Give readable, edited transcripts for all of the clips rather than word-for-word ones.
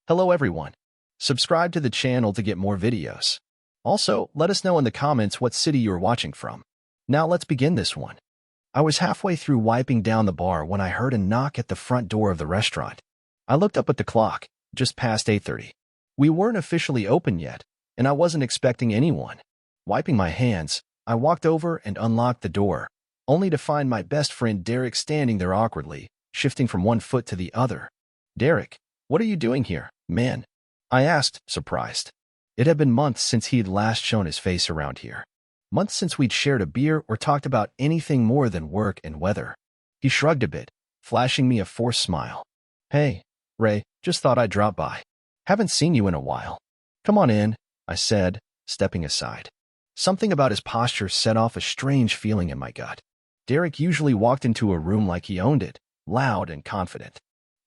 Hello everyone. Subscribe to the channel to get more videos. Also, let us know in the comments what city you are watching from. Now let's begin this one. I was halfway through wiping down the bar when I heard a knock at the front door of the restaurant. I looked up at the clock, just past 8:30. We weren't officially open yet, and I wasn't expecting anyone. Wiping my hands, I walked over and unlocked the door, only to find my best friend Derek standing there awkwardly, shifting from one foot to the other. "Derek, what are you doing here, man?" I asked, surprised. It had been months since he'd last shown his face around here. Months since we'd shared a beer or talked about anything more than work and weather. He shrugged a bit, flashing me a forced smile. "Hey, Ray, just thought I'd drop by. Haven't seen you in a while." "Come on in," I said, stepping aside. Something about his posture set off a strange feeling in my gut. Derek usually walked into a room like he owned it, loud and confident.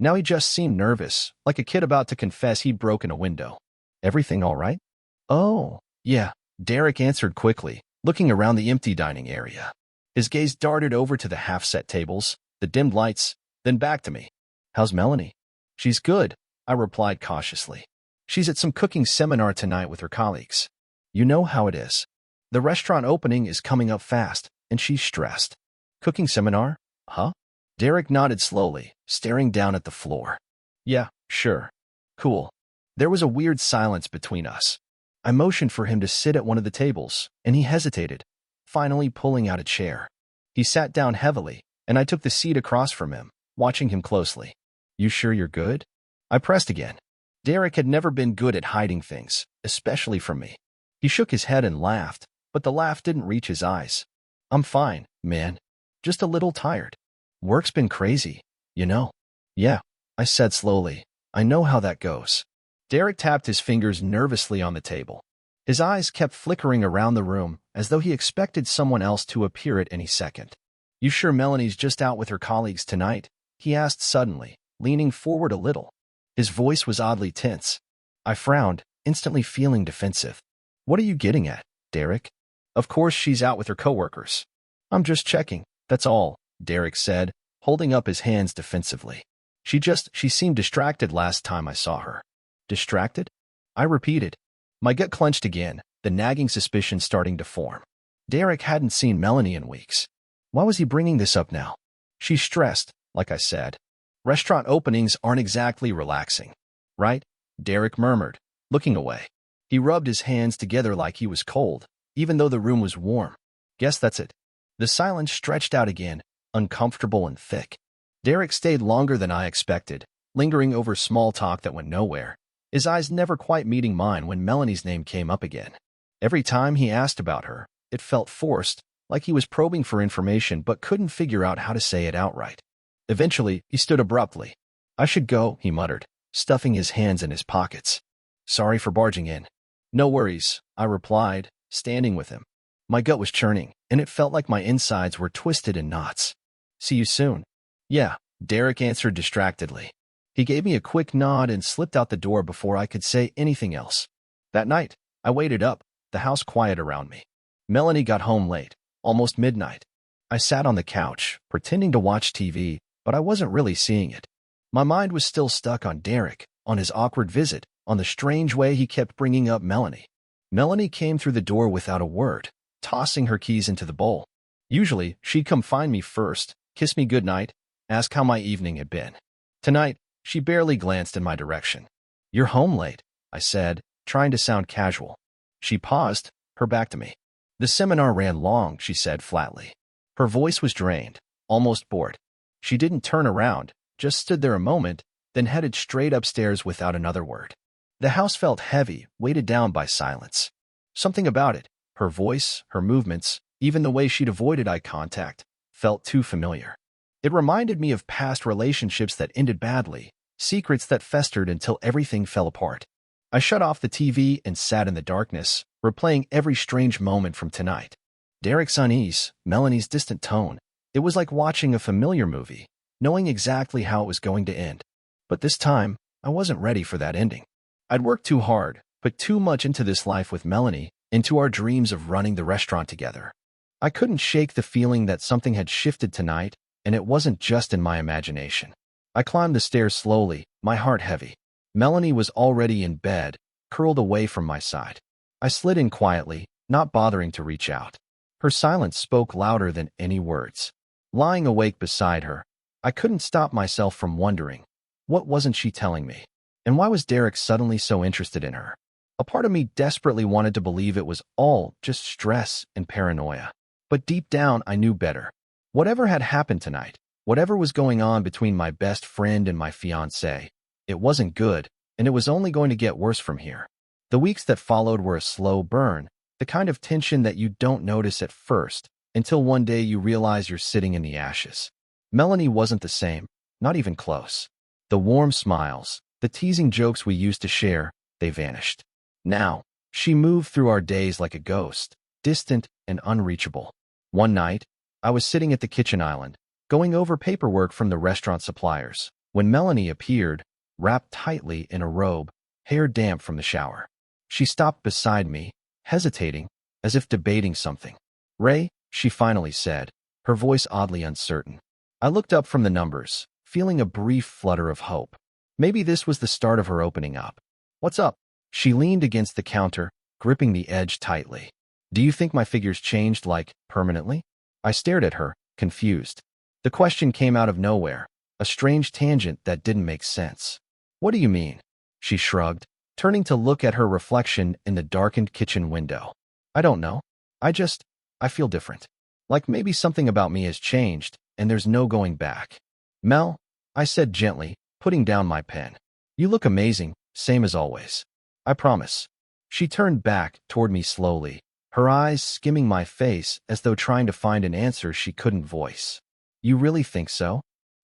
Now he just seemed nervous, like a kid about to confess he'd broken a window. "Everything all right?" "Oh, yeah," Derek answered quickly, looking around the empty dining area. His gaze darted over to the half-set tables, the dimmed lights, then back to me. "How's Melanie?" "She's good," I replied cautiously. "She's at some cooking seminar tonight with her colleagues. You know how it is. The restaurant opening is coming up fast, and she's stressed." "Cooking seminar? Huh?" Derek nodded slowly, staring down at the floor. "Yeah, sure. Cool." There was a weird silence between us. I motioned for him to sit at one of the tables, and he hesitated, finally pulling out a chair. He sat down heavily, and I took the seat across from him, watching him closely. "You sure you're good?" I pressed again. Derek had never been good at hiding things, especially from me. He shook his head and laughed, but the laugh didn't reach his eyes. "I'm fine, man. Just a little tired. Work's been crazy, you know." "Yeah," I said slowly. "I know how that goes." Derek tapped his fingers nervously on the table. His eyes kept flickering around the room as though he expected someone else to appear at any second. "You sure Melanie's just out with her colleagues tonight?" he asked suddenly, leaning forward a little. His voice was oddly tense. I frowned, instantly feeling defensive. "What are you getting at, Derek?" "Of course she's out with her coworkers. I'm just checking, that's all," Derek said, holding up his hands defensively. She seemed distracted last time I saw her." "Distracted?" I repeated. My gut clenched again, the nagging suspicion starting to form. Derek hadn't seen Melanie in weeks. Why was he bringing this up now? "She's stressed," like I said. "Restaurant openings aren't exactly relaxing, right?" Derek murmured, looking away. He rubbed his hands together like he was cold, even though the room was warm. "Guess that's it." The silence stretched out again, uncomfortable and thick. Derek stayed longer than I expected, lingering over small talk that went nowhere, his eyes never quite meeting mine when Melanie's name came up again. Every time he asked about her, it felt forced, like he was probing for information but couldn't figure out how to say it outright. Eventually, he stood abruptly. "I should go," he muttered, stuffing his hands in his pockets. "Sorry for barging in." "No worries," I replied, standing with him. My gut was churning, and it felt like my insides were twisted in knots. "See you soon." "Yeah," Derek answered distractedly. He gave me a quick nod and slipped out the door before I could say anything else. That night, I waited up, the house quiet around me. Melanie got home late, almost midnight. I sat on the couch, pretending to watch TV, but I wasn't really seeing it. My mind was still stuck on Derek, on his awkward visit, on the strange way he kept bringing up Melanie. Melanie came through the door without a word, tossing her keys into the bowl. Usually, she'd come find me first, kiss me goodnight, ask how my evening had been. Tonight, she barely glanced in my direction. "You're home late," I said, trying to sound casual. She paused, her back to me. "The seminar ran long," she said flatly. Her voice was drained, almost bored. She didn't turn around, just stood there a moment, then headed straight upstairs without another word. The house felt heavy, weighted down by silence. Something about it, her voice, her movements, even the way she'd avoided eye contact, felt too familiar. It reminded me of past relationships that ended badly, secrets that festered until everything fell apart. I shut off the TV and sat in the darkness, replaying every strange moment from tonight. Derek's unease, Melanie's distant tone. It was like watching a familiar movie, knowing exactly how it was going to end. But this time, I wasn't ready for that ending. I'd worked too hard, put too much into this life with Melanie, into our dreams of running the restaurant together. I couldn't shake the feeling that something had shifted tonight, and it wasn't just in my imagination. I climbed the stairs slowly, my heart heavy. Melanie was already in bed, curled away from my side. I slid in quietly, not bothering to reach out. Her silence spoke louder than any words. Lying awake beside her, I couldn't stop myself from wondering, what wasn't she telling me? And why was Derek suddenly so interested in her? A part of me desperately wanted to believe it was all just stress and paranoia. But deep down, I knew better. Whatever had happened tonight, whatever was going on between my best friend and my fiancée, it wasn't good, and it was only going to get worse from here. The weeks that followed were a slow burn, the kind of tension that you don't notice at first, until one day you realize you're sitting in the ashes. Melanie wasn't the same, not even close. The warm smiles, the teasing jokes we used to share, they vanished. Now, she moved through our days like a ghost, distant and unreachable. One night, I was sitting at the kitchen island, going over paperwork from the restaurant suppliers, when Melanie appeared, wrapped tightly in a robe, hair damp from the shower. She stopped beside me, hesitating, as if debating something. "Ray," she finally said, her voice oddly uncertain. I looked up from the numbers, feeling a brief flutter of hope. Maybe this was the start of her opening up. "What's up?" She leaned against the counter, gripping the edge tightly. "Do you think my figure's changed, like, permanently?" I stared at her, confused. The question came out of nowhere, a strange tangent that didn't make sense. "What do you mean?" She shrugged, turning to look at her reflection in the darkened kitchen window. "I don't know. I feel different. Like maybe something about me has changed, and there's no going back." "Mel," I said gently, putting down my pen. "You look amazing, same as always. I promise." She turned back toward me slowly, her eyes skimming my face as though trying to find an answer she couldn't voice. "You really think so?"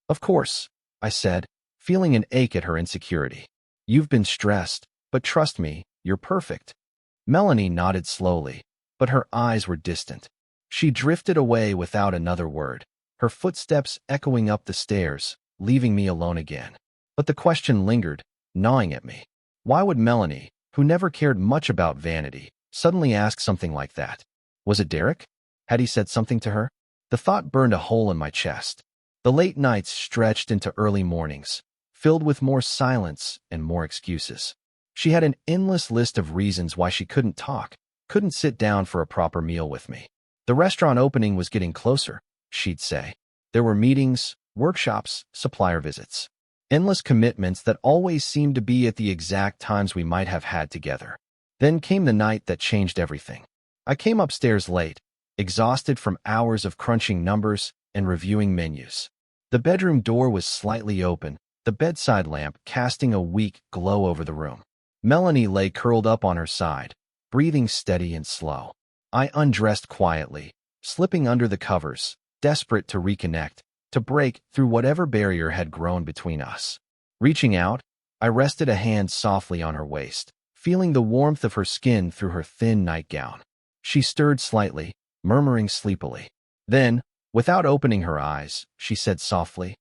"Of course," I said, feeling an ache at her insecurity. "You've been stressed, but trust me, you're perfect." Melanie nodded slowly, but her eyes were distant. She drifted away without another word, her footsteps echoing up the stairs, leaving me alone again. But the question lingered, gnawing at me. Why would Melanie, who never cared much about vanity, suddenly ask something like that? Was it Derek? Had he said something to her? The thought burned a hole in my chest. The late nights stretched into early mornings, filled with more silence and more excuses. She had an endless list of reasons why she couldn't talk, couldn't sit down for a proper meal with me. The restaurant opening was getting closer, she'd say. There were meetings, workshops, supplier visits. Endless commitments that always seemed to be at the exact times we might have had together. Then came the night that changed everything. I came upstairs late, exhausted from hours of crunching numbers and reviewing menus. The bedroom door was slightly open, the bedside lamp casting a weak glow over the room. Melanie lay curled up on her side, breathing steady and slow. I undressed quietly, slipping under the covers, desperate to reconnect, to break through whatever barrier had grown between us. Reaching out, I rested a hand softly on her waist, feeling the warmth of her skin through her thin nightgown. She stirred slightly, murmuring sleepily. Then, without opening her eyes, she said softly,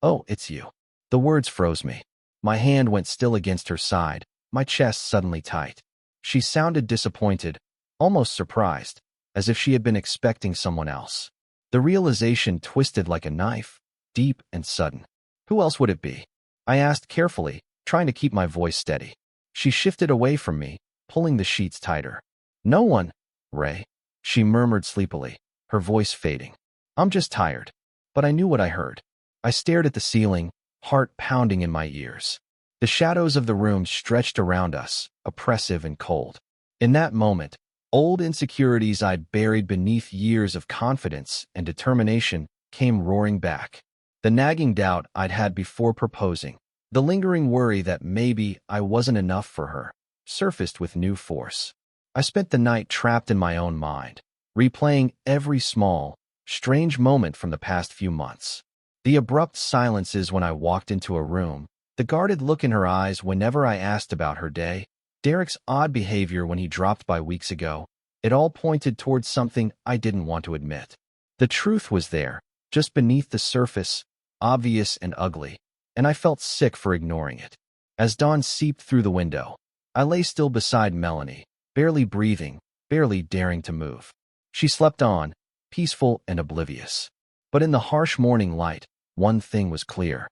"Oh, it's you." The words froze me. My hand went still against her side, my chest suddenly tight. She sounded disappointed, almost surprised, as if she had been expecting someone else. The realization twisted like a knife, deep and sudden. "Who else would it be?" I asked carefully, trying to keep my voice steady. She shifted away from me, pulling the sheets tighter. "No one, Ray," she murmured sleepily, her voice fading. "I'm just tired." But I knew what I heard. I stared at the ceiling, heart pounding in my ears. The shadows of the room stretched around us, oppressive and cold. In that moment, old insecurities I'd buried beneath years of confidence and determination came roaring back. The nagging doubt I'd had before proposing, the lingering worry that maybe I wasn't enough for her, surfaced with new force. I spent the night trapped in my own mind, replaying every small, strange moment from the past few months. The abrupt silences when I walked into a room, the guarded look in her eyes whenever I asked about her day, Derek's odd behavior when he dropped by weeks ago, it all pointed towards something I didn't want to admit. The truth was there, just beneath the surface, obvious and ugly, and I felt sick for ignoring it. As dawn seeped through the window, I lay still beside Melanie, barely breathing, barely daring to move. She slept on, peaceful and oblivious. But in the harsh morning light, one thing was clear.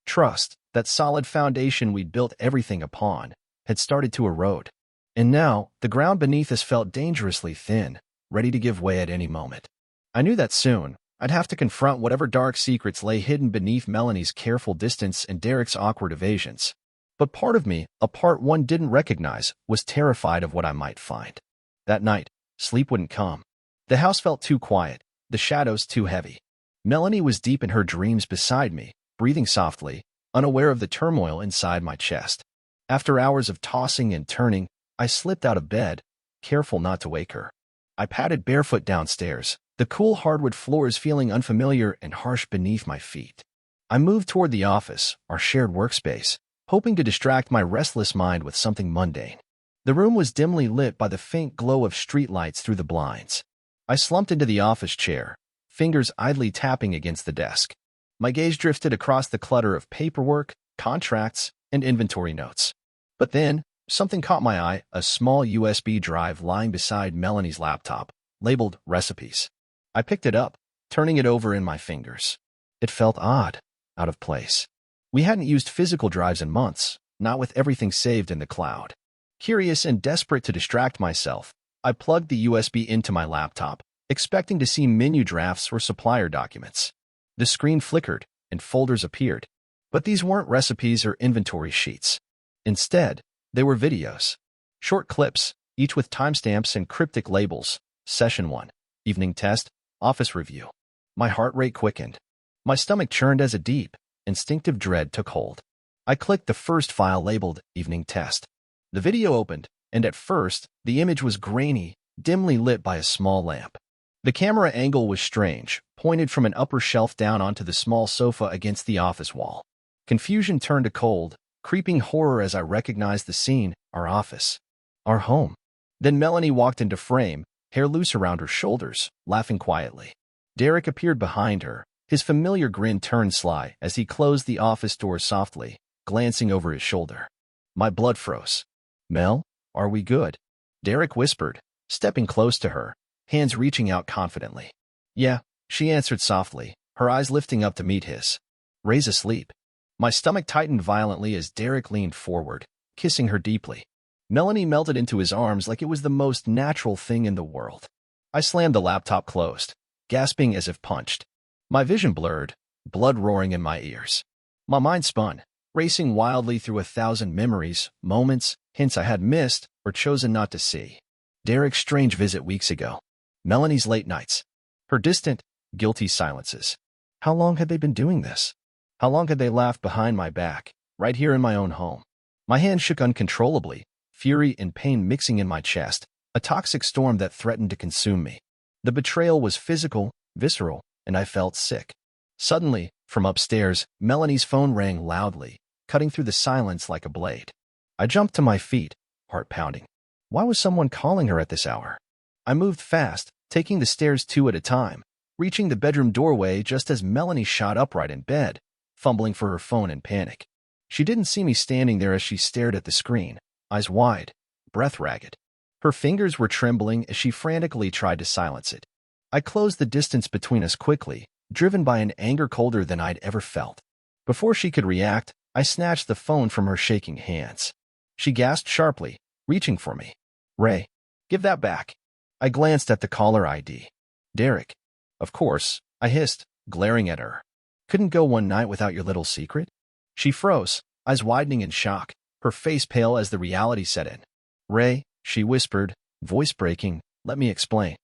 Trust, That solid foundation we'd built everything upon, had started to erode. And now, the ground beneath us felt dangerously thin, ready to give way at any moment. I knew that soon, I'd have to confront whatever dark secrets lay hidden beneath Melanie's careful distance and Derek's awkward evasions. But part of me, a part one didn't recognize, was terrified of what I might find. That night, sleep wouldn't come. The house felt too quiet, the shadows too heavy. Melanie was deep in her dreams beside me, breathing softly, unaware of the turmoil inside my chest. After hours of tossing and turning, I slipped out of bed, careful not to wake her. I padded barefoot downstairs, the cool hardwood floors feeling unfamiliar and harsh beneath my feet. I moved toward the office, our shared workspace, hoping to distract my restless mind with something mundane. The room was dimly lit by the faint glow of streetlights through the blinds. I slumped into the office chair, fingers idly tapping against the desk. My gaze drifted across the clutter of paperwork, contracts, and inventory notes. But then, something caught my eye, a small USB drive lying beside Melanie's laptop, labeled Recipes. I picked it up, turning it over in my fingers. It felt odd, out of place. We hadn't used physical drives in months, not with everything saved in the cloud. Curious and desperate to distract myself, I plugged the USB into my laptop, expecting to see menu drafts or supplier documents. The screen flickered, and folders appeared. But these weren't recipes or inventory sheets. Instead, they were videos. Short clips, each with timestamps and cryptic labels. Session 1. Evening test. Office review. My heart rate quickened. My stomach churned as a deep, instinctive dread took hold. I clicked the first file labeled Evening Test. The video opened, and at first, the image was grainy, dimly lit by a small lamp. The camera angle was strange, pointed from an upper shelf down onto the small sofa against the office wall. Confusion turned to cold, creeping horror as I recognized the scene, our office. Our home. Then Melanie walked into frame, hair loose around her shoulders, laughing quietly. Derek appeared behind her, his familiar grin turned sly as he closed the office door softly, glancing over his shoulder. My blood froze. "Mel, are we good?" Derek whispered, stepping close to her, hands reaching out confidently. "Yeah," she answered softly, her eyes lifting up to meet his. "Ray's asleep." My stomach tightened violently as Derek leaned forward, kissing her deeply. Melanie melted into his arms like it was the most natural thing in the world. I slammed the laptop closed, gasping as if punched. My vision blurred, blood roaring in my ears. My mind spun, racing wildly through 1,000 memories, moments, hints I had missed or chosen not to see. Derek's strange visit weeks ago. Melanie's late nights. Her distant, guilty silences. How long had they been doing this? How long had they laughed behind my back, right here in my own home? My hand shook uncontrollably, fury and pain mixing in my chest, a toxic storm that threatened to consume me. The betrayal was physical, visceral, and I felt sick. Suddenly, from upstairs, Melanie's phone rang loudly, cutting through the silence like a blade. I jumped to my feet, heart pounding. Why was someone calling her at this hour? I moved fast, taking the stairs 2 at a time, reaching the bedroom doorway just as Melanie shot upright in bed, fumbling for her phone in panic. She didn't see me standing there as she stared at the screen, eyes wide, breath ragged. Her fingers were trembling as she frantically tried to silence it. I closed the distance between us quickly, driven by an anger colder than I'd ever felt. Before she could react, I snatched the phone from her shaking hands. She gasped sharply, reaching for me. "Ray, give that back." I glanced at the caller ID. "Derek." "Of course," I hissed, glaring at her. "Couldn't go one night without your little secret?" She froze, eyes widening in shock, her face pale as the reality set in. "Ray," she whispered, voice breaking, "let me explain."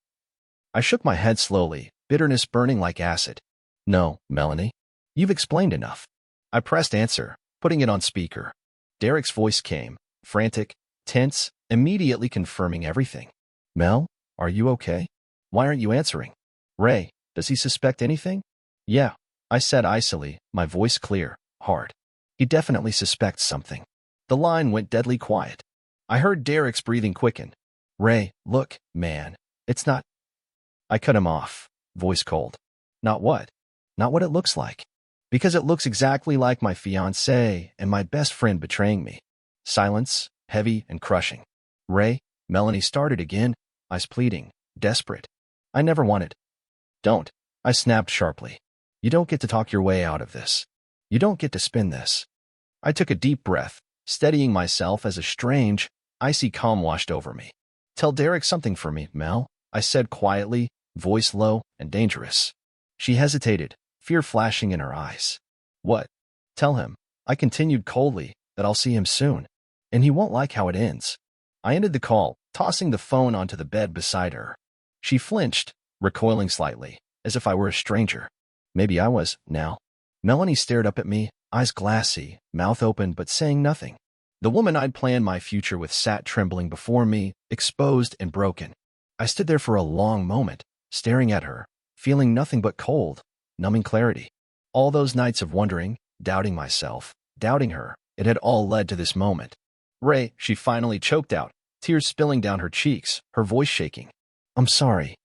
I shook my head slowly, bitterness burning like acid. "No, Melanie. You've explained enough." I pressed answer, putting it on speaker. Derek's voice came, frantic, tense, immediately confirming everything. "Mel, are you okay? Why aren't you answering?" "Ray, does he suspect anything?" "Yeah," I said icily, my voice clear, hard. "He definitely suspects something." The line went deadly quiet. I heard Derek's breathing quicken. "Ray, look, man, it's not—" I cut him off, voice cold. "Not what?" "Not what it looks like. Because it looks exactly like my fiancée and my best friend betraying me." Silence, heavy and crushing. "Ray," Melanie started again, eyes pleading, desperate. "I never wanted—" "Don't," I snapped sharply. "You don't get to talk your way out of this. You don't get to spin this." I took a deep breath, steadying myself as a strange, icy calm washed over me. "Tell Derek something for me, Mel," I said quietly, voice low and dangerous. She hesitated, fear flashing in her eyes. "What?" "Tell him," I continued coldly, "that I'll see him soon, and he won't like how it ends." I ended the call, tossing the phone onto the bed beside her. She flinched, recoiling slightly, as if I were a stranger. Maybe I was, now. Melanie stared up at me, eyes glassy, mouth open but saying nothing. The woman I'd planned my future with sat trembling before me, exposed and broken. I stood there for a long moment, staring at her, feeling nothing but cold, numbing clarity. All those nights of wondering, doubting myself, doubting her, it had all led to this moment. "Ray," she finally choked out, tears spilling down her cheeks, her voice shaking. "I'm sorry.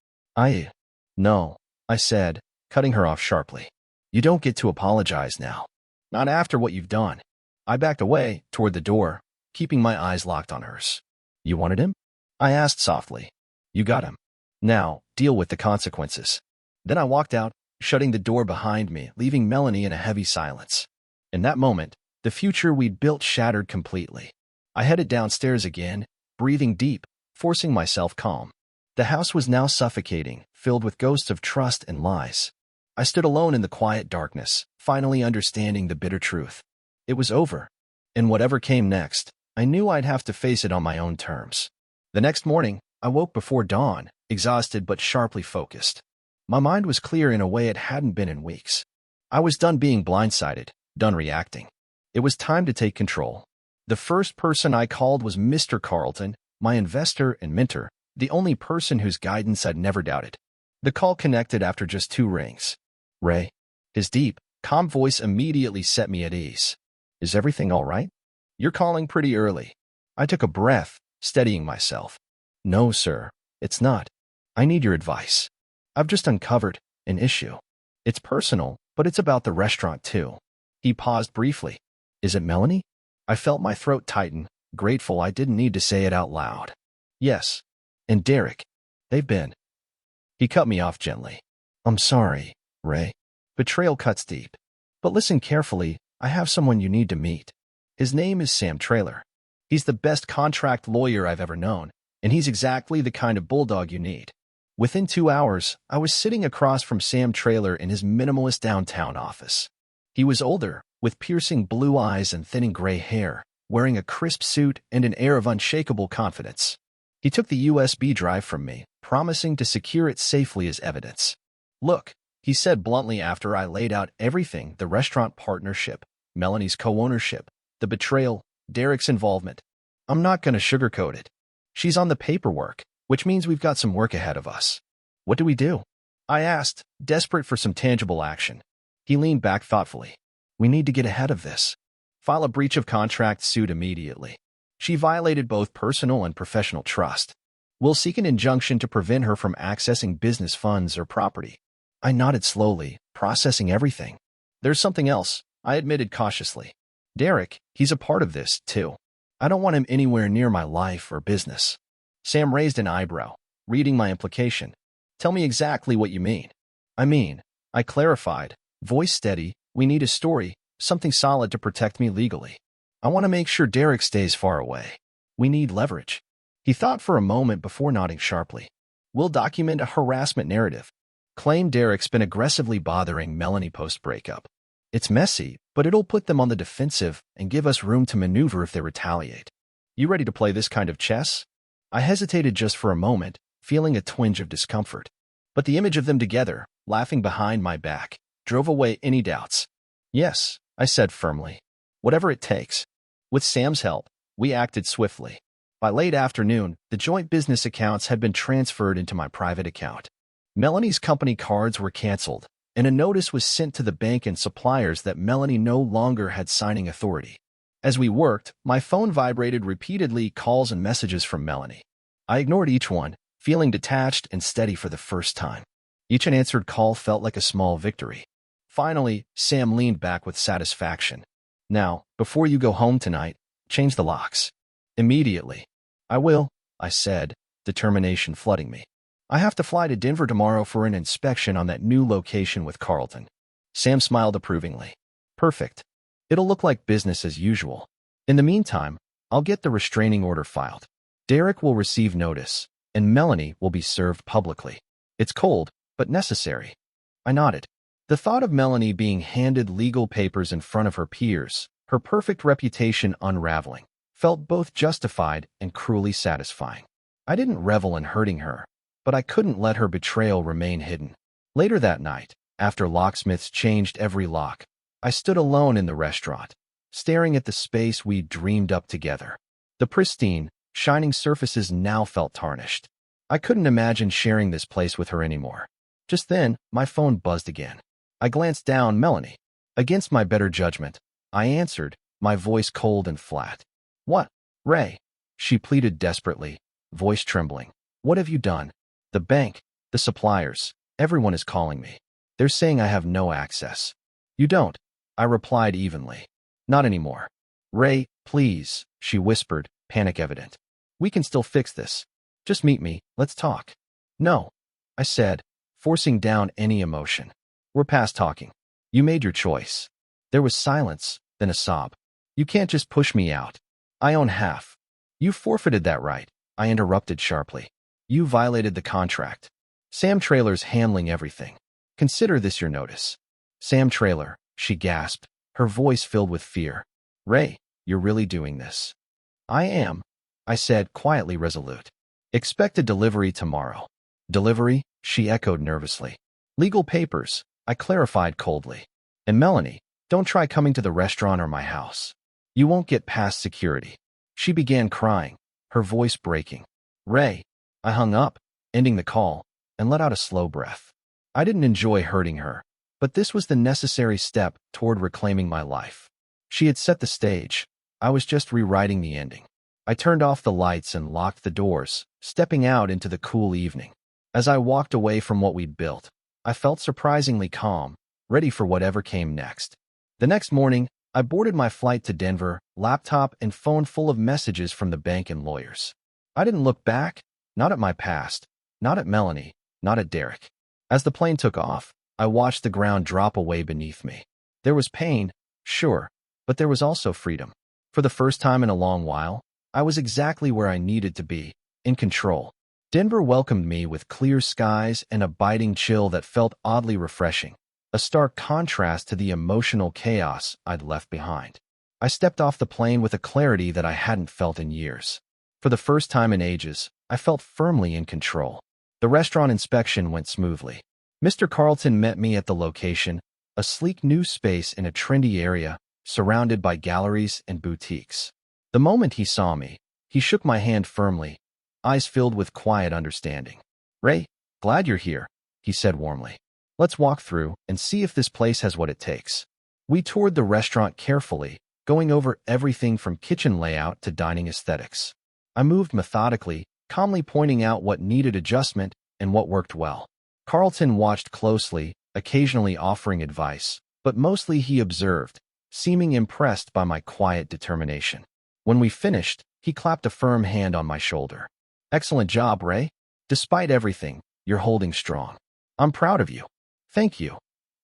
No," I said, cutting her off sharply. "You don't get to apologize now. Not after what you've done." I backed away, toward the door, keeping my eyes locked on hers. "You wanted him?" I asked softly. "You got him. Now, deal with the consequences." Then I walked out, shutting the door behind me, leaving Melanie in a heavy silence. In that moment, the future we'd built shattered completely. I headed downstairs again, breathing deep, forcing myself calm. The house was now suffocating, filled with ghosts of trust and lies. I stood alone in the quiet darkness, finally understanding the bitter truth. It was over, and whatever came next, I knew I'd have to face it on my own terms. The next morning, I woke before dawn, exhausted but sharply focused. My mind was clear in a way it hadn't been in weeks. I was done being blindsided, done reacting. It was time to take control. The first person I called was Mr. Carlton, my investor and mentor, the only person whose guidance I'd never doubted. The call connected after just 2 rings. "Ray." His deep, calm voice immediately set me at ease. "Is everything all right? You're calling pretty early." I took a breath, steadying myself. "No, sir, it's not. I need your advice. I've just uncovered an issue. It's personal, but it's about the restaurant too." He paused briefly. "Is it Melanie?" I felt my throat tighten, grateful I didn't need to say it out loud. "Yes. And Derek. They've been." He cut me off gently. "I'm sorry, Ray. Betrayal cuts deep. But listen carefully, I have someone you need to meet. His name is Sam Traylor. He's the best contract lawyer I've ever known, and he's exactly the kind of bulldog you need." Within 2 hours, I was sitting across from Sam Traylor in his minimalist downtown office. He was older, with piercing blue eyes and thinning gray hair, wearing a crisp suit and an air of unshakable confidence. He took the USB drive from me, promising to secure it safely as evidence. "Look," he said bluntly after I laid out everything: the restaurant partnership, Melanie's co-ownership, the betrayal, Derek's involvement. "I'm not going to sugarcoat it. She's on the paperwork, which means we've got some work ahead of us." "What do we do?" I asked, desperate for some tangible action. He leaned back thoughtfully. "We need to get ahead of this. File a breach of contract suit immediately. She violated both personal and professional trust. We'll seek an injunction to prevent her from accessing business funds or property." I nodded slowly, processing everything. "There's something else," I admitted cautiously. "Derek, he's a part of this, too. I don't want him anywhere near my life or business." Sam raised an eyebrow, reading my implication. "Tell me exactly what you mean." I clarified, voice steady, "we need a story, something solid to protect me legally. I want to make sure Derek stays far away. We need leverage." He thought for a moment before nodding sharply. "We'll document a harassment narrative. Claim Derek's been aggressively bothering Melanie post-breakup. It's messy, but it'll put them on the defensive and give us room to maneuver if they retaliate. You ready to play this kind of chess?" I hesitated just for a moment, feeling a twinge of discomfort. But the image of them together, laughing behind my back, drove away any doubts. "Yes," I said firmly. "Whatever it takes." With Sam's help, we acted swiftly. By late afternoon, the joint business accounts had been transferred into my private account. Melanie's company cards were canceled, and a notice was sent to the bank and suppliers that Melanie no longer had signing authority. As we worked, my phone vibrated repeatedly, calls and messages from Melanie. I ignored each one, feeling detached and steady for the first time. Each unanswered call felt like a small victory. Finally, Sam leaned back with satisfaction. "Now, before you go home tonight, change the locks." "Immediately." "I will," I said, determination flooding me. "I have to fly to Denver tomorrow for an inspection on that new location with Carlton." Sam smiled approvingly. "Perfect. It'll look like business as usual. In the meantime, I'll get the restraining order filed. Derek will receive notice, and Melanie will be served publicly. It's cold, but necessary. I nodded. The thought of Melanie being handed legal papers in front of her peers, her perfect reputation unraveling, felt both justified and cruelly satisfying. I didn't revel in hurting her, but I couldn't let her betrayal remain hidden. Later that night, after locksmiths changed every lock, I stood alone in the restaurant, staring at the space we'd dreamed up together. The pristine, shining surfaces now felt tarnished. I couldn't imagine sharing this place with her anymore. Just then, my phone buzzed again. I glanced down. Melanie. Against my better judgment, I answered, my voice cold and flat. What? Ray? She pleaded desperately, voice trembling. What have you done? The bank, the suppliers, everyone is calling me. They're saying I have no access. You don't, I replied evenly. Not anymore. Ray, please, she whispered, panic evident. We can still fix this. Just meet me, let's talk. No, I said, forcing down any emotion. We're past talking. You made your choice. There was silence, then a sob. You can't just push me out. I own half. You forfeited that right, I interrupted sharply. You violated the contract. Sam Traylor's handling everything. Consider this your notice. Sam Traylor, she gasped, her voice filled with fear. Ray, you're really doing this? I am, I said, quietly resolute. Expect a delivery tomorrow. Delivery? She echoed nervously. Legal papers, I clarified coldly. And Melanie, don't try coming to the restaurant or my house. You won't get past security. She began crying, her voice breaking. Ray, I hung up, ending the call, and let out a slow breath. I didn't enjoy hurting her, but this was the necessary step toward reclaiming my life. She had set the stage. I was just rewriting the ending. I turned off the lights and locked the doors, stepping out into the cool evening. As I walked away from what we'd built, I felt surprisingly calm, ready for whatever came next. The next morning, I boarded my flight to Denver, laptop and phone full of messages from the bank and lawyers. I didn't look back, not at my past, not at Melanie, not at Derek. As the plane took off, I watched the ground drop away beneath me. There was pain, sure, but there was also freedom. For the first time in a long while, I was exactly where I needed to be, in control. Denver welcomed me with clear skies and a biting chill that felt oddly refreshing, a stark contrast to the emotional chaos I'd left behind. I stepped off the plane with a clarity that I hadn't felt in years. For the first time in ages, I felt firmly in control. The restaurant inspection went smoothly. Mr. Carlton met me at the location, a sleek new space in a trendy area, surrounded by galleries and boutiques. The moment he saw me, he shook my hand firmly, eyes filled with quiet understanding. Ray, glad you're here, he said warmly. Let's walk through and see if this place has what it takes. We toured the restaurant carefully, going over everything from kitchen layout to dining aesthetics. I moved methodically, calmly pointing out what needed adjustment and what worked well. Carlton watched closely, occasionally offering advice, but mostly he observed, seeming impressed by my quiet determination. When we finished, he clapped a firm hand on my shoulder. Excellent job, Ray. Despite everything, you're holding strong. I'm proud of you. Thank you,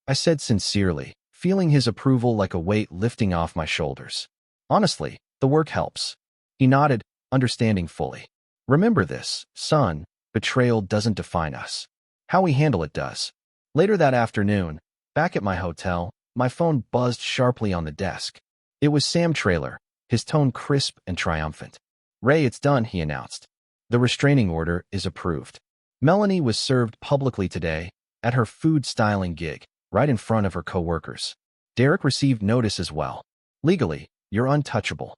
I said sincerely, feeling his approval like a weight lifting off my shoulders. Honestly, the work helps. He nodded, understanding fully. Remember this, son, betrayal doesn't define us. How we handle it does. Later that afternoon, back at my hotel, my phone buzzed sharply on the desk. It was Sam Traylor, his tone crisp and triumphant. Ray, it's done, he announced. The restraining order is approved. Melanie was served publicly today at her food styling gig, right in front of her coworkers. Derek received notice as well. Legally, you're untouchable.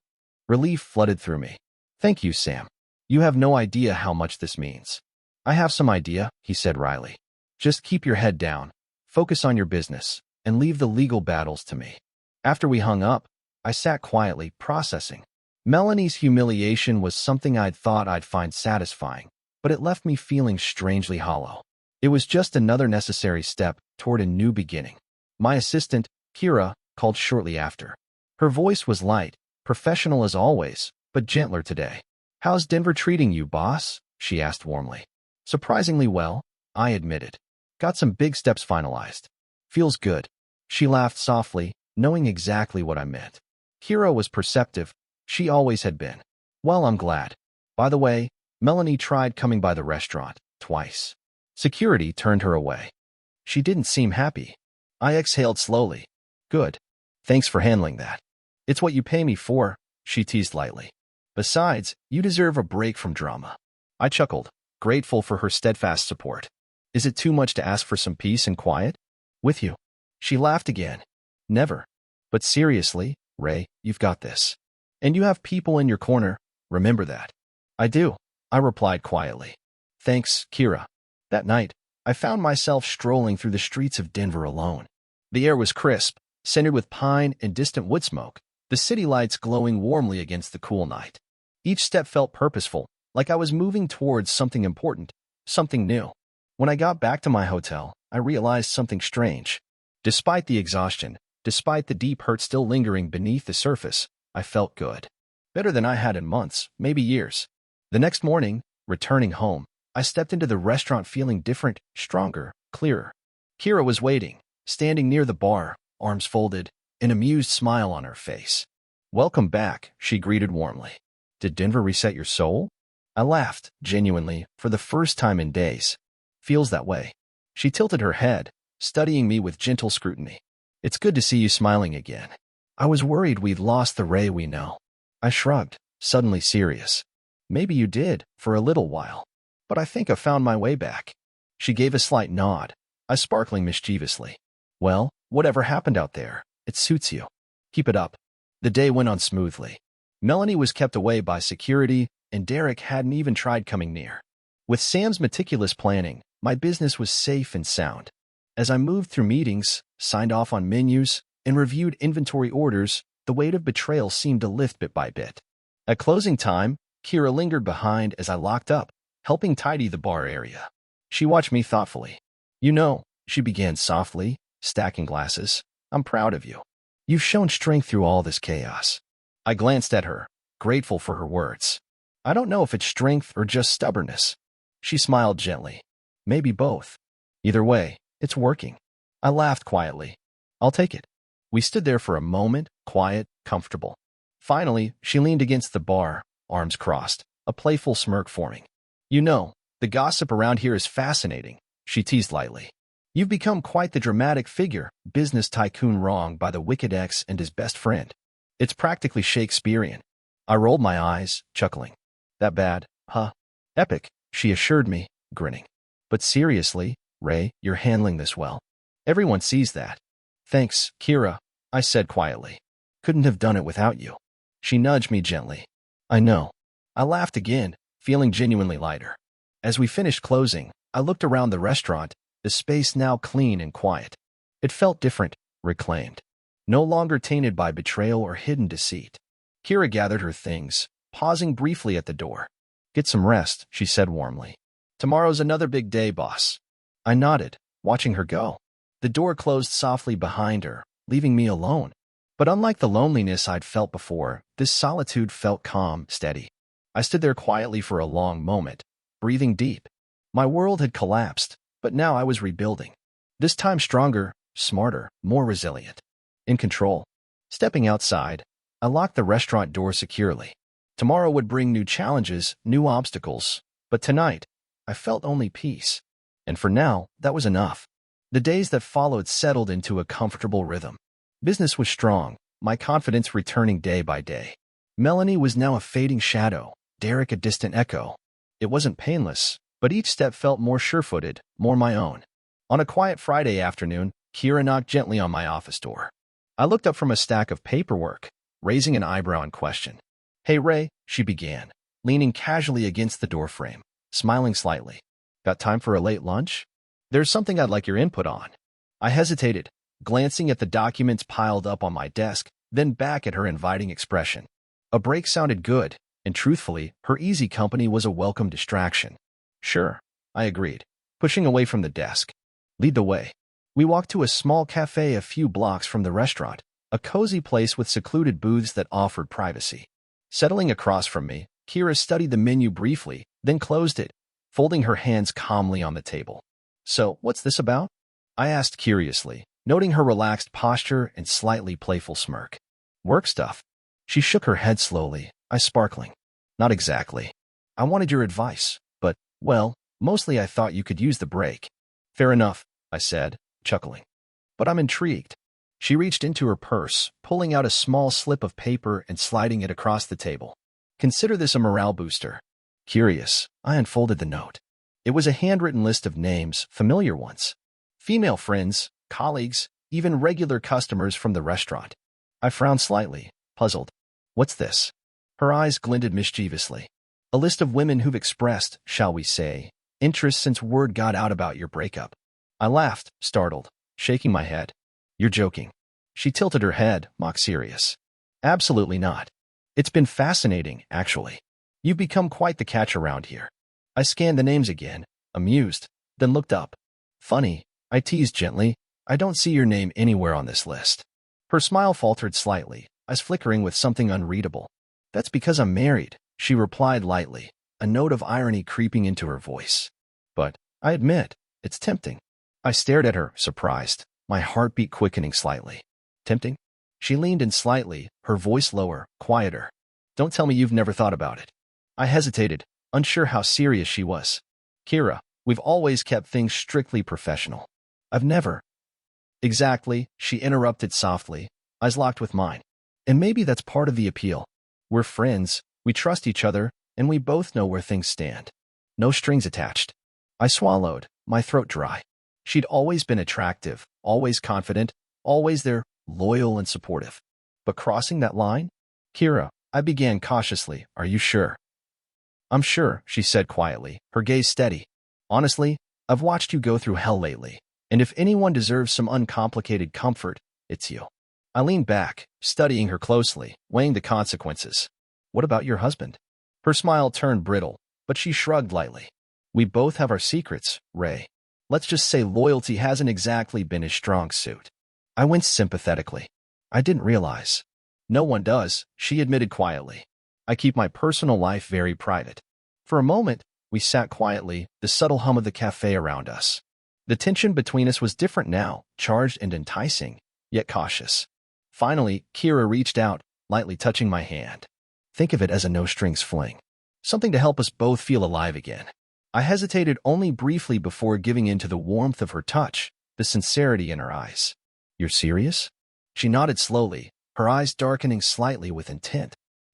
Relief flooded through me. Thank you, Sam. You have no idea how much this means. I have some idea, he said wryly. Just keep your head down, focus on your business, and leave the legal battles to me. After we hung up, I sat quietly, processing. Melanie's humiliation was something I'd thought I'd find satisfying, but it left me feeling strangely hollow. It was just another necessary step toward a new beginning. My assistant, Kira, called shortly after. Her voice was light, professional as always, but gentler today. How's Denver treating you, boss? She asked warmly. Surprisingly well, I admitted. Got some big steps finalized. Feels good. She laughed softly, knowing exactly what I meant. Kira was perceptive. She always had been. Well, I'm glad. By the way, Melanie tried coming by the restaurant twice. Security turned her away. She didn't seem happy. I exhaled slowly. Good. Thanks for handling that. It's what you pay me for, she teased lightly. Besides, you deserve a break from drama. I chuckled, grateful for her steadfast support. Is it too much to ask for some peace and quiet? With you. She laughed again. Never. But seriously, Ray, you've got this. And you have people in your corner, remember that. I do, I replied quietly. Thanks, Kira. That night, I found myself strolling through the streets of Denver alone. The air was crisp, scented with pine and distant wood smoke, the city lights glowing warmly against the cool night. Each step felt purposeful, like I was moving towards something important, something new. When I got back to my hotel, I realized something strange. Despite the exhaustion, despite the deep hurt still lingering beneath the surface, I felt good. Better than I had in months, maybe years. The next morning, returning home, I stepped into the restaurant feeling different, stronger, clearer. Kira was waiting, standing near the bar, arms folded, an amused smile on her face. Welcome back, she greeted warmly. Did Denver reset your soul? I laughed, genuinely, for the first time in days. Feels that way. She tilted her head, studying me with gentle scrutiny. It's good to see you smiling again. I was worried we'd lost the Ray we know. I shrugged, suddenly serious. Maybe you did, for a little while. But I think I found my way back. She gave a slight nod, I sparkling mischievously. Well, whatever happened out there, it suits you. Keep it up. The day went on smoothly. Melanie was kept away by security, and Derek hadn't even tried coming near. With Sam's meticulous planning, my business was safe and sound. As I moved through meetings, signed off on menus, and reviewed inventory orders, the weight of betrayal seemed to lift bit by bit. At closing time, Kira lingered behind as I locked up, helping tidy the bar area. She watched me thoughtfully. You know, she began softly, stacking glasses, I'm proud of you. You've shown strength through all this chaos. I glanced at her, grateful for her words. I don't know if it's strength or just stubbornness. She smiled gently. Maybe both. Either way, it's working. I laughed quietly. I'll take it. We stood there for a moment, quiet, comfortable. Finally, she leaned against the bar, arms crossed, a playful smirk forming. You know, the gossip around here is fascinating, she teased lightly. You've become quite the dramatic figure, business tycoon wronged by the wicked ex and his best friend. It's practically Shakespearean. I rolled my eyes, chuckling. That bad, huh? Epic, she assured me, grinning. But seriously, Ray, you're handling this well. Everyone sees that. Thanks, Kira, I said quietly. Couldn't have done it without you. She nudged me gently. I know. I laughed again, feeling genuinely lighter. As we finished closing, I looked around the restaurant, the space now clean and quiet. It felt different, reclaimed. No longer tainted by betrayal or hidden deceit. Kira gathered her things, pausing briefly at the door. Get some rest, she said warmly. Tomorrow's another big day, boss. I nodded, watching her go. The door closed softly behind her, leaving me alone. But unlike the loneliness I'd felt before, this solitude felt calm, steady. I stood there quietly for a long moment, breathing deep. My world had collapsed, but now I was rebuilding. This time stronger, smarter, more resilient. In control. Stepping outside, I locked the restaurant door securely. Tomorrow would bring new challenges, new obstacles, but tonight, I felt only peace. And for now, that was enough. The days that followed settled into a comfortable rhythm. Business was strong, my confidence returning day by day. Melanie was now a fading shadow, Derek a distant echo. It wasn't painless, but each step felt more sure-footed, more my own. On a quiet Friday afternoon, Kira knocked gently on my office door. I looked up from a stack of paperwork, raising an eyebrow in question. Hey Ray, she began, leaning casually against the doorframe, smiling slightly. Got time for a late lunch? There's something I'd like your input on. I hesitated, glancing at the documents piled up on my desk, then back at her inviting expression. A break sounded good, and truthfully, her easy company was a welcome distraction. Sure, I agreed, pushing away from the desk. Lead the way. We walked to a small cafe a few blocks from the restaurant, a cozy place with secluded booths that offered privacy. Settling across from me, Kira studied the menu briefly, then closed it, folding her hands calmly on the table. So, what's this about? I asked curiously, noting her relaxed posture and slightly playful smirk. Work stuff. She shook her head slowly, eyes sparkling. Not exactly. I wanted your advice, but, well, mostly I thought you could use the break. Fair enough, I said, chuckling. But I'm intrigued. She reached into her purse, pulling out a small slip of paper and sliding it across the table. Consider this a morale booster. Curious, I unfolded the note. It was a handwritten list of names, familiar ones. Female friends, colleagues, even regular customers from the restaurant. I frowned slightly, puzzled. What's this? Her eyes glinted mischievously. A list of women who've expressed, shall we say, interest since word got out about your breakup. I laughed, startled, shaking my head. You're joking. She tilted her head, mock serious. Absolutely not. It's been fascinating, actually. You've become quite the catch around here. I scanned the names again, amused, then looked up. Funny, I teased gently. I don't see your name anywhere on this list. Her smile faltered slightly, eyes flickering with something unreadable. That's because I'm married, she replied lightly, a note of irony creeping into her voice. But, I admit, it's tempting. I stared at her, surprised, my heartbeat quickening slightly. Tempting? She leaned in slightly, her voice lower, quieter. Don't tell me you've never thought about it. I hesitated, unsure how serious she was. Kira, we've always kept things strictly professional. I've never. Exactly, she interrupted softly, eyes locked with mine. And maybe that's part of the appeal. We're friends, we trust each other, and we both know where things stand. No strings attached. I swallowed, my throat dry. She'd always been attractive, always confident, always there, loyal and supportive. But crossing that line? Kira, I began cautiously, are you sure? I'm sure, she said quietly, her gaze steady. Honestly, I've watched you go through hell lately, and if anyone deserves some uncomplicated comfort, it's you. I leaned back, studying her closely, weighing the consequences. What about your husband? Her smile turned brittle, but she shrugged lightly. We both have our secrets, Ray. Let's just say loyalty hasn't exactly been his strong suit. I winced sympathetically. I didn't realize. No one does, she admitted quietly. I keep my personal life very private. For a moment, we sat quietly, the subtle hum of the cafe around us. The tension between us was different now, charged and enticing, yet cautious. Finally, Kira reached out, lightly touching my hand. Think of it as a no-strings fling. Something to help us both feel alive again. I hesitated only briefly before giving in to the warmth of her touch, the sincerity in her eyes. You're serious? She nodded slowly, her eyes darkening slightly with intent.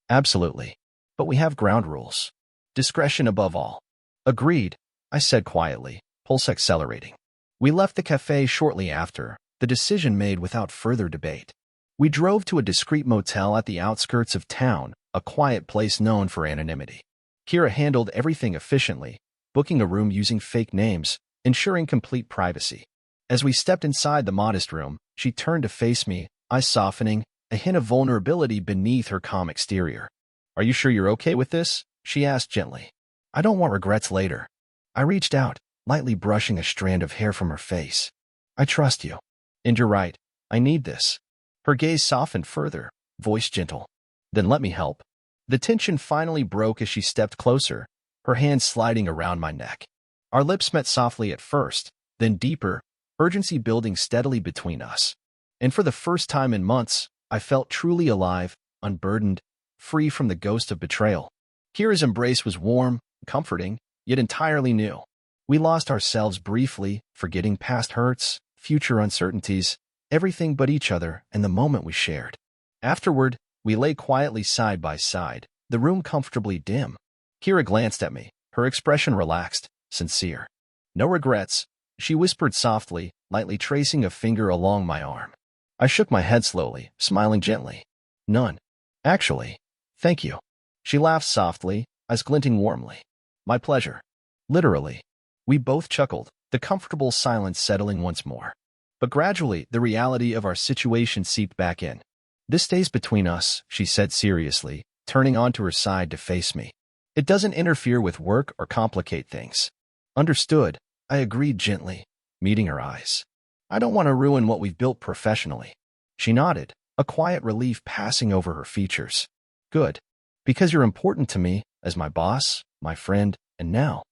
Absolutely. But we have ground rules. Discretion above all. Agreed, I said quietly, pulse accelerating. We left the cafe shortly after, the decision made without further debate. We drove to a discreet motel at the outskirts of town, a quiet place known for anonymity. Kira handled everything efficiently, booking a room using fake names, ensuring complete privacy. As we stepped inside the modest room, she turned to face me, eyes softening, a hint of vulnerability beneath her calm exterior. Are you sure you're okay with this? She asked gently. I don't want regrets later. I reached out, lightly brushing a strand of hair from her face. I trust you. And you're right, I need this. Her gaze softened further, voice gentle. Then let me help. The tension finally broke as she stepped closer, her hands sliding around my neck. Our lips met softly at first, then deeper, urgency building steadily between us. And for the first time in months, I felt truly alive, unburdened, free from the ghost of betrayal. Kira's embrace was warm, comforting, yet entirely new. We lost ourselves briefly, forgetting past hurts, future uncertainties, everything but each other and the moment we shared. Afterward, we lay quietly side by side, the room comfortably dim. Kira glanced at me, her expression relaxed, sincere. No regrets, she whispered softly, lightly tracing a finger along my arm. I shook my head slowly, smiling gently. None. Actually, thank you. She laughed softly, eyes glinting warmly. My pleasure. Literally. We both chuckled, the comfortable silence settling once more. But gradually, the reality of our situation seeped back in. This stays between us, she said seriously, turning onto her side to face me. It doesn't interfere with work or complicate things. Understood, I agreed gently, meeting her eyes. I don't want to ruin what we've built professionally. She nodded, a quiet relief passing over her features. Good. Because you're important to me, as my boss, my friend, and now.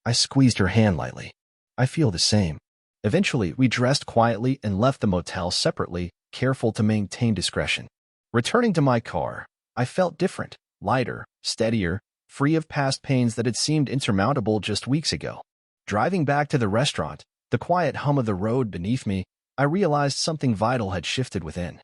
I squeezed her hand lightly. I feel the same. Eventually, we dressed quietly and left the motel separately, careful to maintain discretion. Returning to my car, I felt different, lighter, steadier, free of past pains that had seemed insurmountable just weeks ago. Driving back to the restaurant, the quiet hum of the road beneath me, I realized something vital had shifted within.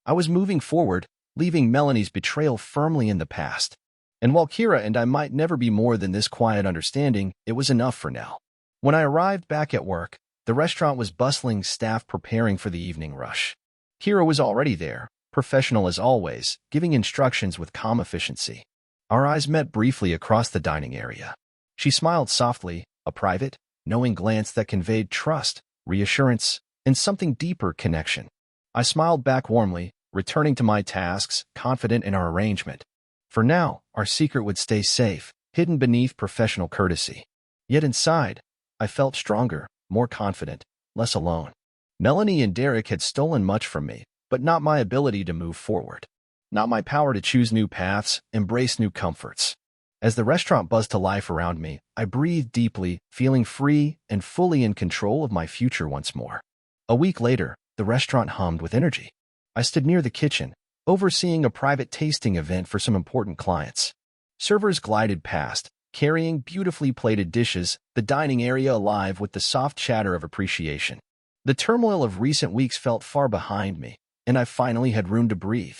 I was moving forward, leaving Melanie's betrayal firmly in the past. And while Kira and I might never be more than this quiet understanding, it was enough for now. When I arrived back at work, the restaurant was bustling, staff preparing for the evening rush. Kira was already there, professional as always, giving instructions with calm efficiency. Our eyes met briefly across the dining area. She smiled softly, a private, knowing glance that conveyed trust, reassurance, and something deeper, connection. I smiled back warmly, returning to my tasks, confident in our arrangement. For now, our secret would stay safe, hidden beneath professional courtesy. Yet inside, I felt stronger, more confident, less alone. Melanie and Derek had stolen much from me, but not my ability to move forward. Not my power to choose new paths, embrace new comforts. As the restaurant buzzed to life around me, I breathed deeply, feeling free and fully in control of my future once more. A week later, the restaurant hummed with energy. I stood near the kitchen, overseeing a private tasting event for some important clients. Servers glided past, carrying beautifully plated dishes, the dining area alive with the soft chatter of appreciation. The turmoil of recent weeks felt far behind me, and I finally had room to breathe.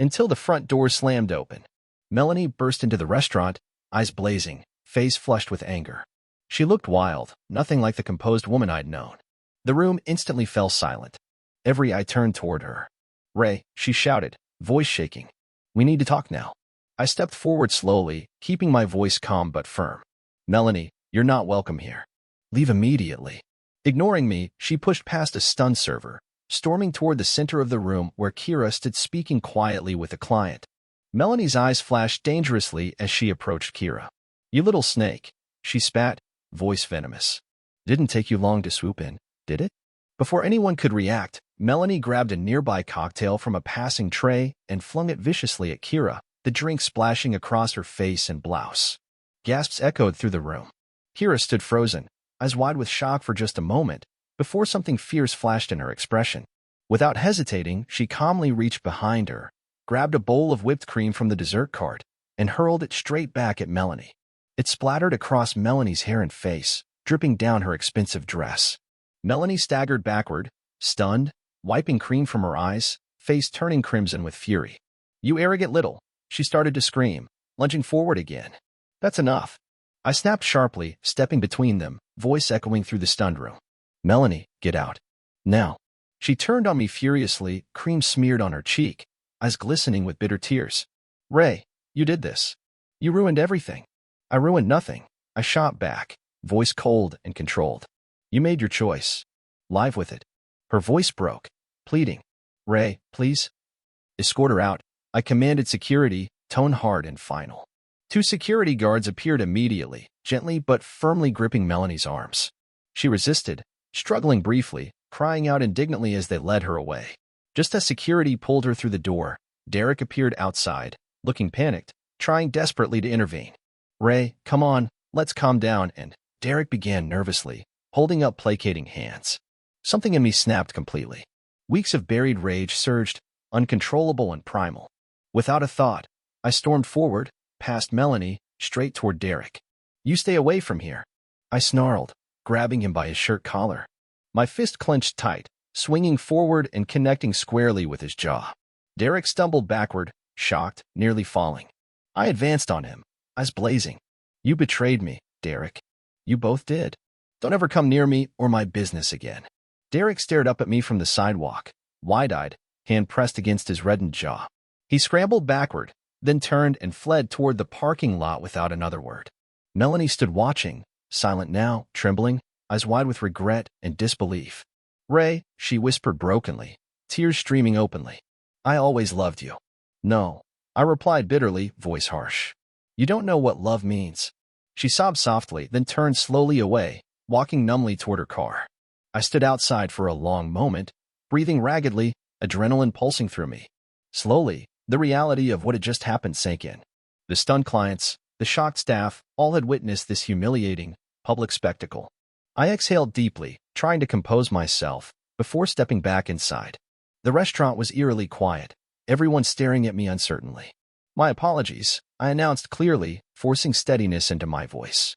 Until the front door slammed open. Melanie burst into the restaurant, eyes blazing, face flushed with anger. She looked wild, nothing like the composed woman I'd known. The room instantly fell silent. Every eye turned toward her. "Ray," she shouted, voice shaking. "We need to talk now." I stepped forward slowly, keeping my voice calm but firm. "Melanie, you're not welcome here. Leave immediately." Ignoring me, she pushed past a stunned server, storming toward the center of the room where Kira stood speaking quietly with a client. Melanie's eyes flashed dangerously as she approached Kira. "You little snake," she spat, voice venomous. "Didn't take you long to swoop in, did it?" Before anyone could react, Melanie grabbed a nearby cocktail from a passing tray and flung it viciously at Kira, the drink splashing across her face and blouse. Gasps echoed through the room. Kira stood frozen, eyes wide with shock for just a moment, before something fierce flashed in her expression. Without hesitating, she calmly reached behind her, grabbed a bowl of whipped cream from the dessert cart, and hurled it straight back at Melanie. It splattered across Melanie's hair and face, dripping down her expensive dress. Melanie staggered backward, stunned, wiping cream from her eyes, face turning crimson with fury. "You arrogant little," she started to scream, lunging forward again. "That's enough." I snapped sharply, stepping between them, voice echoing through the stunned room. "Melanie, get out. Now." She turned on me furiously, cream smeared on her cheek, eyes glistening with bitter tears. "Ray, you did this. You ruined everything." "I ruined nothing," I shot back, voice cold and controlled. "You made your choice. Live with it." Her voice broke, pleading. "Ray, please." "Escort her out," I commanded security, tone hard and final. Two security guards appeared immediately, gently but firmly gripping Melanie's arms. She resisted, struggling briefly, crying out indignantly as they led her away. Just as security pulled her through the door, Derek appeared outside, looking panicked, trying desperately to intervene. "Ray, come on, let's calm down," and Derek began nervously, holding up placating hands. Something in me snapped completely. Weeks of buried rage surged, uncontrollable and primal. Without a thought, I stormed forward, past Melanie, straight toward Derek. "You stay away from here," I snarled, grabbing him by his shirt collar. My fist clenched tight, swinging forward and connecting squarely with his jaw. Derek stumbled backward, shocked, nearly falling. I advanced on him, eyes blazing. "You betrayed me, Derek. You both did. Don't ever come near me or my business again." Derek stared up at me from the sidewalk, wide-eyed, hand pressed against his reddened jaw. He scrambled backward, then turned and fled toward the parking lot without another word. Melanie stood watching, silent now, trembling, eyes wide with regret and disbelief. "Ray," she whispered brokenly, tears streaming openly. "I always loved you." "No," I replied bitterly, voice harsh. "You don't know what love means." She sobbed softly, then turned slowly away, walking numbly toward her car. I stood outside for a long moment, breathing raggedly, adrenaline pulsing through me. Slowly, the reality of what had just happened sank in. The stunned clients, the shocked staff, all had witnessed this humiliating, public spectacle. I exhaled deeply, trying to compose myself, before stepping back inside. The restaurant was eerily quiet, everyone staring at me uncertainly. My apologies, I announced clearly, forcing steadiness into my voice.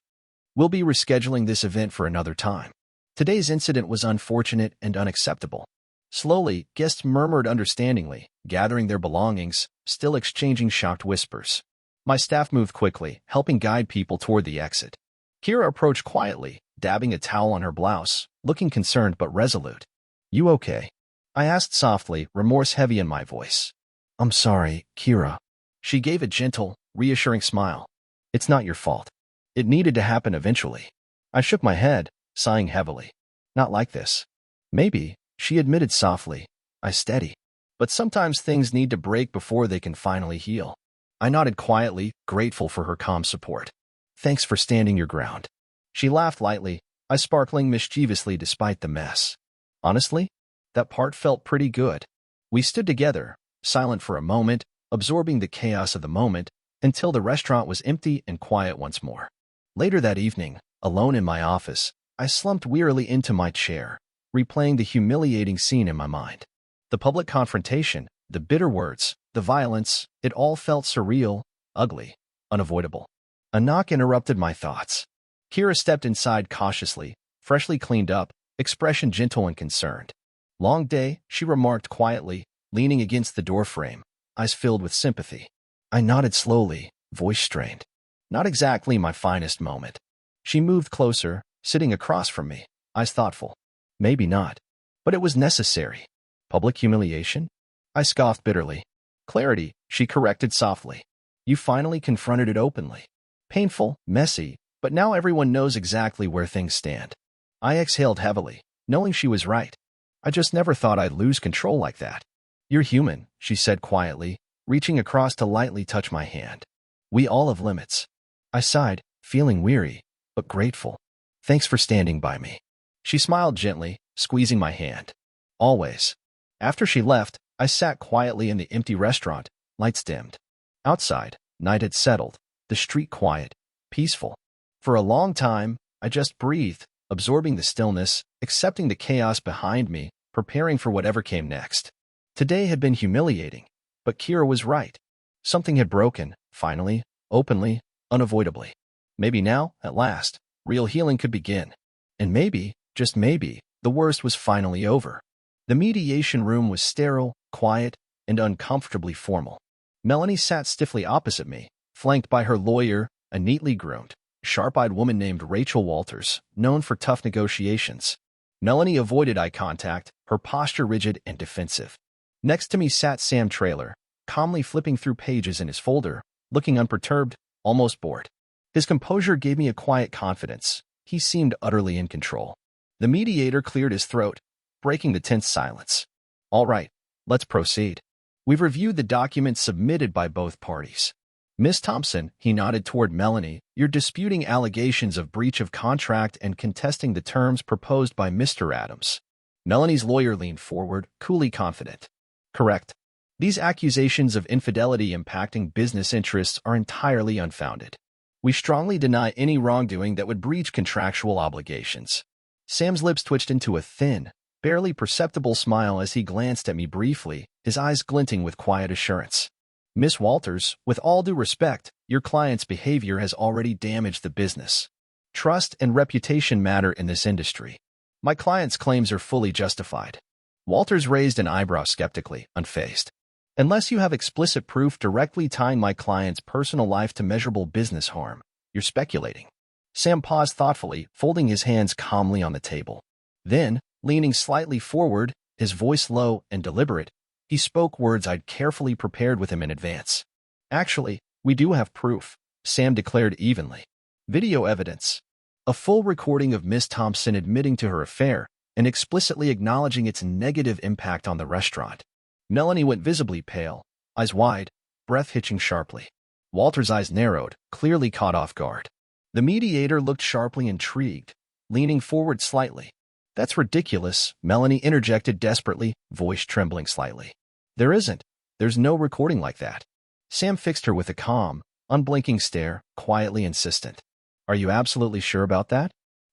We'll be rescheduling this event for another time. Today's incident was unfortunate and unacceptable. Slowly, guests murmured understandingly, gathering their belongings, still exchanging shocked whispers. My staff moved quickly, helping guide people toward the exit. Kira approached quietly, dabbing a towel on her blouse, looking concerned but resolute. You okay? I asked softly, remorse heavy in my voice. I'm sorry, Kira. She gave a gentle, reassuring smile. It's not your fault. It needed to happen eventually. I shook my head, sighing heavily. Not like this. Maybe, she admitted softly. I steady. But sometimes things need to break before they can finally heal. I nodded quietly, grateful for her calm support. Thanks for standing your ground. She laughed lightly, eyes sparkling mischievously despite the mess. Honestly, that part felt pretty good. We stood together, silent for a moment, absorbing the chaos of the moment, until the restaurant was empty and quiet once more. Later that evening, alone in my office, I slumped wearily into my chair, replaying the humiliating scene in my mind. The public confrontation, the bitter words, the violence, it all felt surreal, ugly, unavoidable. A knock interrupted my thoughts. Kira stepped inside cautiously, freshly cleaned up, expression gentle and concerned. Long day, she remarked quietly, leaning against the doorframe, eyes filled with sympathy. I nodded slowly, voice strained. Not exactly my finest moment. She moved closer, sitting across from me, eyes thoughtful. Maybe not. But it was necessary. Public humiliation? I scoffed bitterly. Clarity, she corrected softly. You finally confronted it openly. Painful, messy, but now everyone knows exactly where things stand. I exhaled heavily, knowing she was right. I just never thought I'd lose control like that. You're human, she said quietly, reaching across to lightly touch my hand. We all have limits. I sighed, feeling weary, but grateful. Thanks for standing by me. She smiled gently, squeezing my hand. Always. After she left, I sat quietly in the empty restaurant, lights dimmed. Outside, night had settled, the street quiet, peaceful. For a long time, I just breathed, absorbing the stillness, accepting the chaos behind me, preparing for whatever came next. Today had been humiliating, but Kira was right. Something had broken, finally, openly, unavoidably. Maybe now, at last, real healing could begin. And maybe, just maybe, the worst was finally over. The mediation room was sterile, quiet, and uncomfortably formal. Melanie sat stiffly opposite me, flanked by her lawyer, a neatly groomed, sharp-eyed woman named Rachel Walters, known for tough negotiations. Melanie avoided eye contact, her posture rigid and defensive. Next to me sat Sam Traylor, calmly flipping through pages in his folder, looking unperturbed, almost bored. His composure gave me a quiet confidence. He seemed utterly in control. The mediator cleared his throat, breaking the tense silence. All right, let's proceed. We've reviewed the documents submitted by both parties. Miss Thompson, he nodded toward Melanie, you're disputing allegations of breach of contract and contesting the terms proposed by Mr. Adams. Melanie's lawyer leaned forward, coolly confident. Correct. These accusations of infidelity impacting business interests are entirely unfounded. We strongly deny any wrongdoing that would breach contractual obligations. Sam's lips twitched into a thin, barely perceptible smile as he glanced at me briefly, his eyes glinting with quiet assurance. Miss Walters, with all due respect, your client's behavior has already damaged the business. Trust and reputation matter in this industry. My client's claims are fully justified. Walters raised an eyebrow skeptically, unfazed. Unless you have explicit proof directly tying my client's personal life to measurable business harm, you're speculating. Sam paused thoughtfully, folding his hands calmly on the table. Then, leaning slightly forward, his voice low and deliberate, he spoke words I'd carefully prepared with him in advance. Actually, we do have proof, Sam declared evenly. Video evidence. A full recording of Miss Thompson admitting to her affair and explicitly acknowledging its negative impact on the restaurant. Melanie went visibly pale, eyes wide, breath hitching sharply. Walter's eyes narrowed, clearly caught off guard. The mediator looked sharply intrigued, leaning forward slightly. That's ridiculous, Melanie interjected desperately, voice trembling slightly. There isn't. There's no recording like that. Sam fixed her with a calm, unblinking stare, quietly insistent. Are you absolutely sure about that?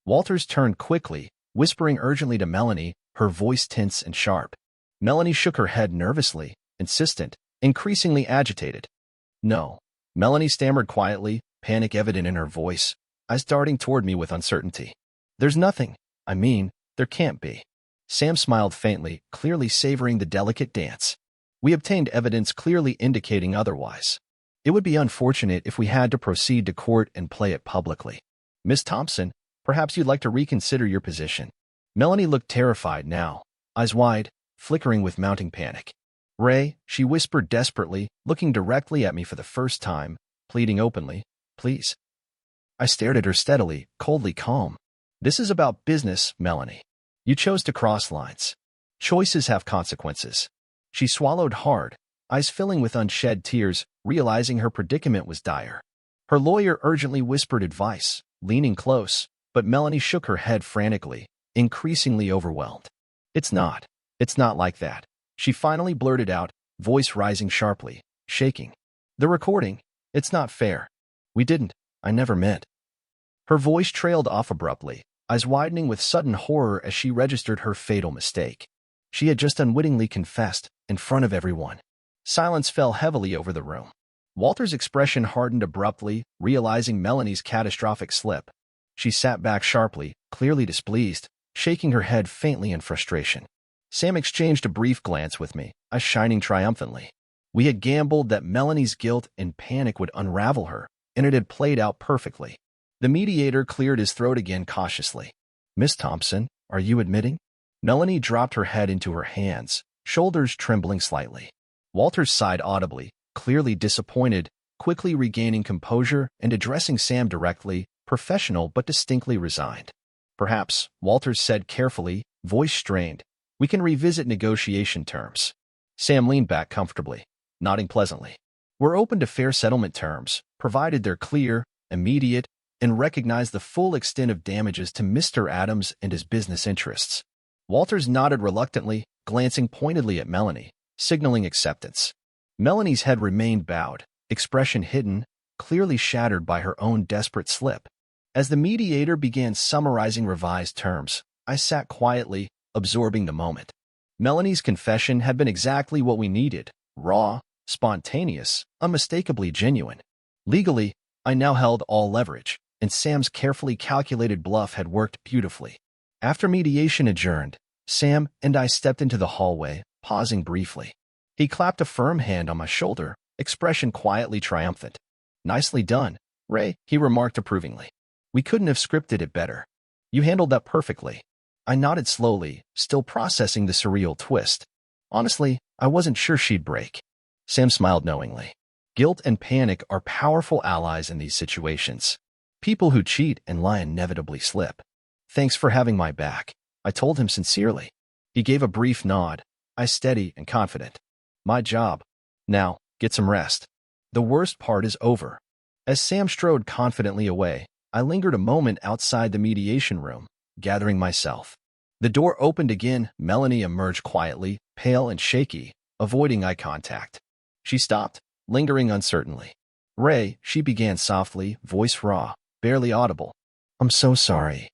Walters turned quickly, whispering urgently to Melanie, her voice tense and sharp. Melanie shook her head nervously, insistent, increasingly agitated. No. Melanie stammered quietly, panic evident in her voice, eyes darting toward me with uncertainty. There's nothing. I mean, there can't be. Sam smiled faintly, clearly savoring the delicate dance. We obtained evidence clearly indicating otherwise. It would be unfortunate if we had to proceed to court and play it publicly. Miss Thompson, perhaps you'd like to reconsider your position. Melanie looked terrified now, eyes wide, flickering with mounting panic. Ray, she whispered desperately, looking directly at me for the first time, pleading openly, please. I stared at her steadily, coldly calm. This is about business, Melanie. You chose to cross lines. Choices have consequences. She swallowed hard, eyes filling with unshed tears, realizing her predicament was dire. Her lawyer urgently whispered advice, leaning close, but Melanie shook her head frantically, increasingly overwhelmed. It's not like that. She finally blurted out, voice rising sharply, shaking. The recording, it's not fair. I never meant. Her voice trailed off abruptly, eyes widening with sudden horror as she registered her fatal mistake. She had just unwittingly confessed, in front of everyone. Silence fell heavily over the room. Walter's expression hardened abruptly, realizing Melanie's catastrophic slip. She sat back sharply, clearly displeased, shaking her head faintly in frustration. Sam exchanged a brief glance with me, eyes shining triumphantly. We had gambled that Melanie's guilt and panic would unravel her, and it had played out perfectly. The mediator cleared his throat again cautiously. Miss Thompson, are you admitting? Melanie dropped her head into her hands, shoulders trembling slightly. Walters sighed audibly, clearly disappointed, quickly regaining composure and addressing Sam directly, professional but distinctly resigned. Perhaps, Walters said carefully, voice strained, we can revisit negotiation terms. Sam leaned back comfortably, nodding pleasantly. We're open to fair settlement terms, provided they're clear, immediate, and recognize the full extent of damages to Mr. Adams and his business interests. Walters nodded reluctantly, glancing pointedly at Melanie, signaling acceptance. Melanie's head remained bowed, expression hidden, clearly shattered by her own desperate slip. As the mediator began summarizing revised terms, I sat quietly, absorbing the moment. Melanie's confession had been exactly what we needed, raw, spontaneous, unmistakably genuine. Legally, I now held all leverage, and Sam's carefully calculated bluff had worked beautifully. After mediation adjourned, Sam and I stepped into the hallway, pausing briefly. He clapped a firm hand on my shoulder, expression quietly triumphant. Nicely done, Ray, he remarked approvingly. We couldn't have scripted it better. You handled that perfectly. I nodded slowly, still processing the surreal twist. Honestly, I wasn't sure she'd break. Sam smiled knowingly. Guilt and panic are powerful allies in these situations. People who cheat and lie inevitably slip. Thanks for having my back, I told him sincerely. He gave a brief nod, eyes steady and confident. My job. Now, get some rest. The worst part is over. As Sam strode confidently away, I lingered a moment outside the mediation room, gathering myself. The door opened again. Melanie emerged quietly, pale and shaky, avoiding eye contact. She stopped, lingering uncertainly. Ray, she began softly, voice raw, barely audible. I'm so sorry.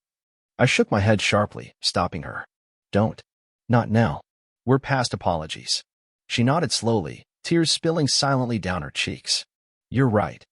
I shook my head sharply, stopping her. Don't. Not now. We're past apologies. She nodded slowly, tears spilling silently down her cheeks. You're right.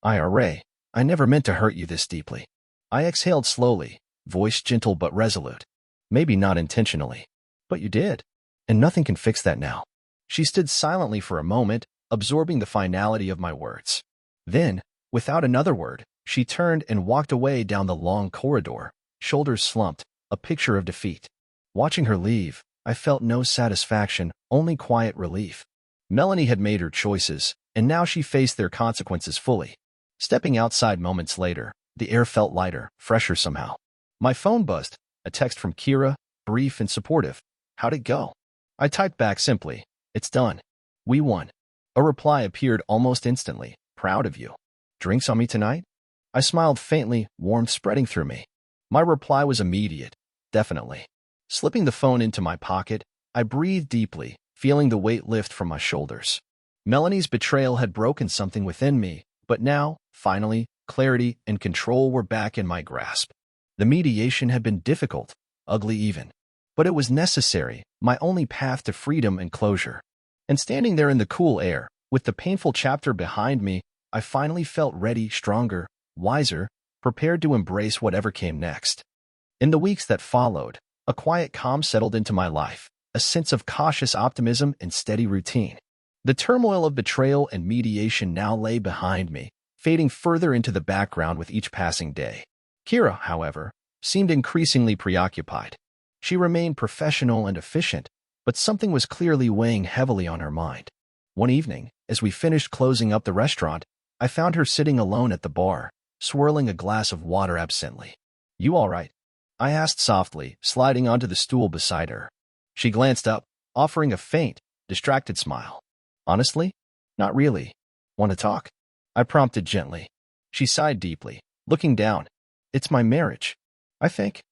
Ray, I never meant to hurt you this deeply. I exhaled slowly, voice gentle but resolute. Maybe not intentionally. But you did. And nothing can fix that now. She stood silently for a moment, absorbing the finality of my words. Then, without another word, she turned and walked away down the long corridor, shoulders slumped, a picture of defeat. Watching her leave, I felt no satisfaction, only quiet relief. Melanie had made her choices, and now she faced their consequences fully. Stepping outside moments later, the air felt lighter, fresher somehow. My phone buzzed, a text from Kira, brief and supportive. How'd it go? I typed back simply, it's done. We won. A reply appeared almost instantly, proud of you. Drinks on me tonight? I smiled faintly, warmth spreading through me. My reply was immediate, definitely. Slipping the phone into my pocket, I breathed deeply, feeling the weight lift from my shoulders. Melanie's betrayal had broken something within me, but now, finally, clarity and control were back in my grasp. The mediation had been difficult, ugly even. But it was necessary, my only path to freedom and closure. And standing there in the cool air, with the painful chapter behind me, I finally felt ready, stronger, wiser, prepared to embrace whatever came next. In the weeks that followed, a quiet calm settled into my life, a sense of cautious optimism and steady routine. The turmoil of betrayal and mediation now lay behind me, fading further into the background with each passing day. Kira, however, seemed increasingly preoccupied. She remained professional and efficient, but something was clearly weighing heavily on her mind. One evening, as we finished closing up the restaurant, I found her sitting alone at the bar, swirling a glass of water absently. "You all right?" I asked softly, sliding onto the stool beside her. She glanced up, offering a faint, distracted smile. "Honestly? Not really. Want to talk?" I prompted gently. She sighed deeply, looking down. "It's my marriage. I think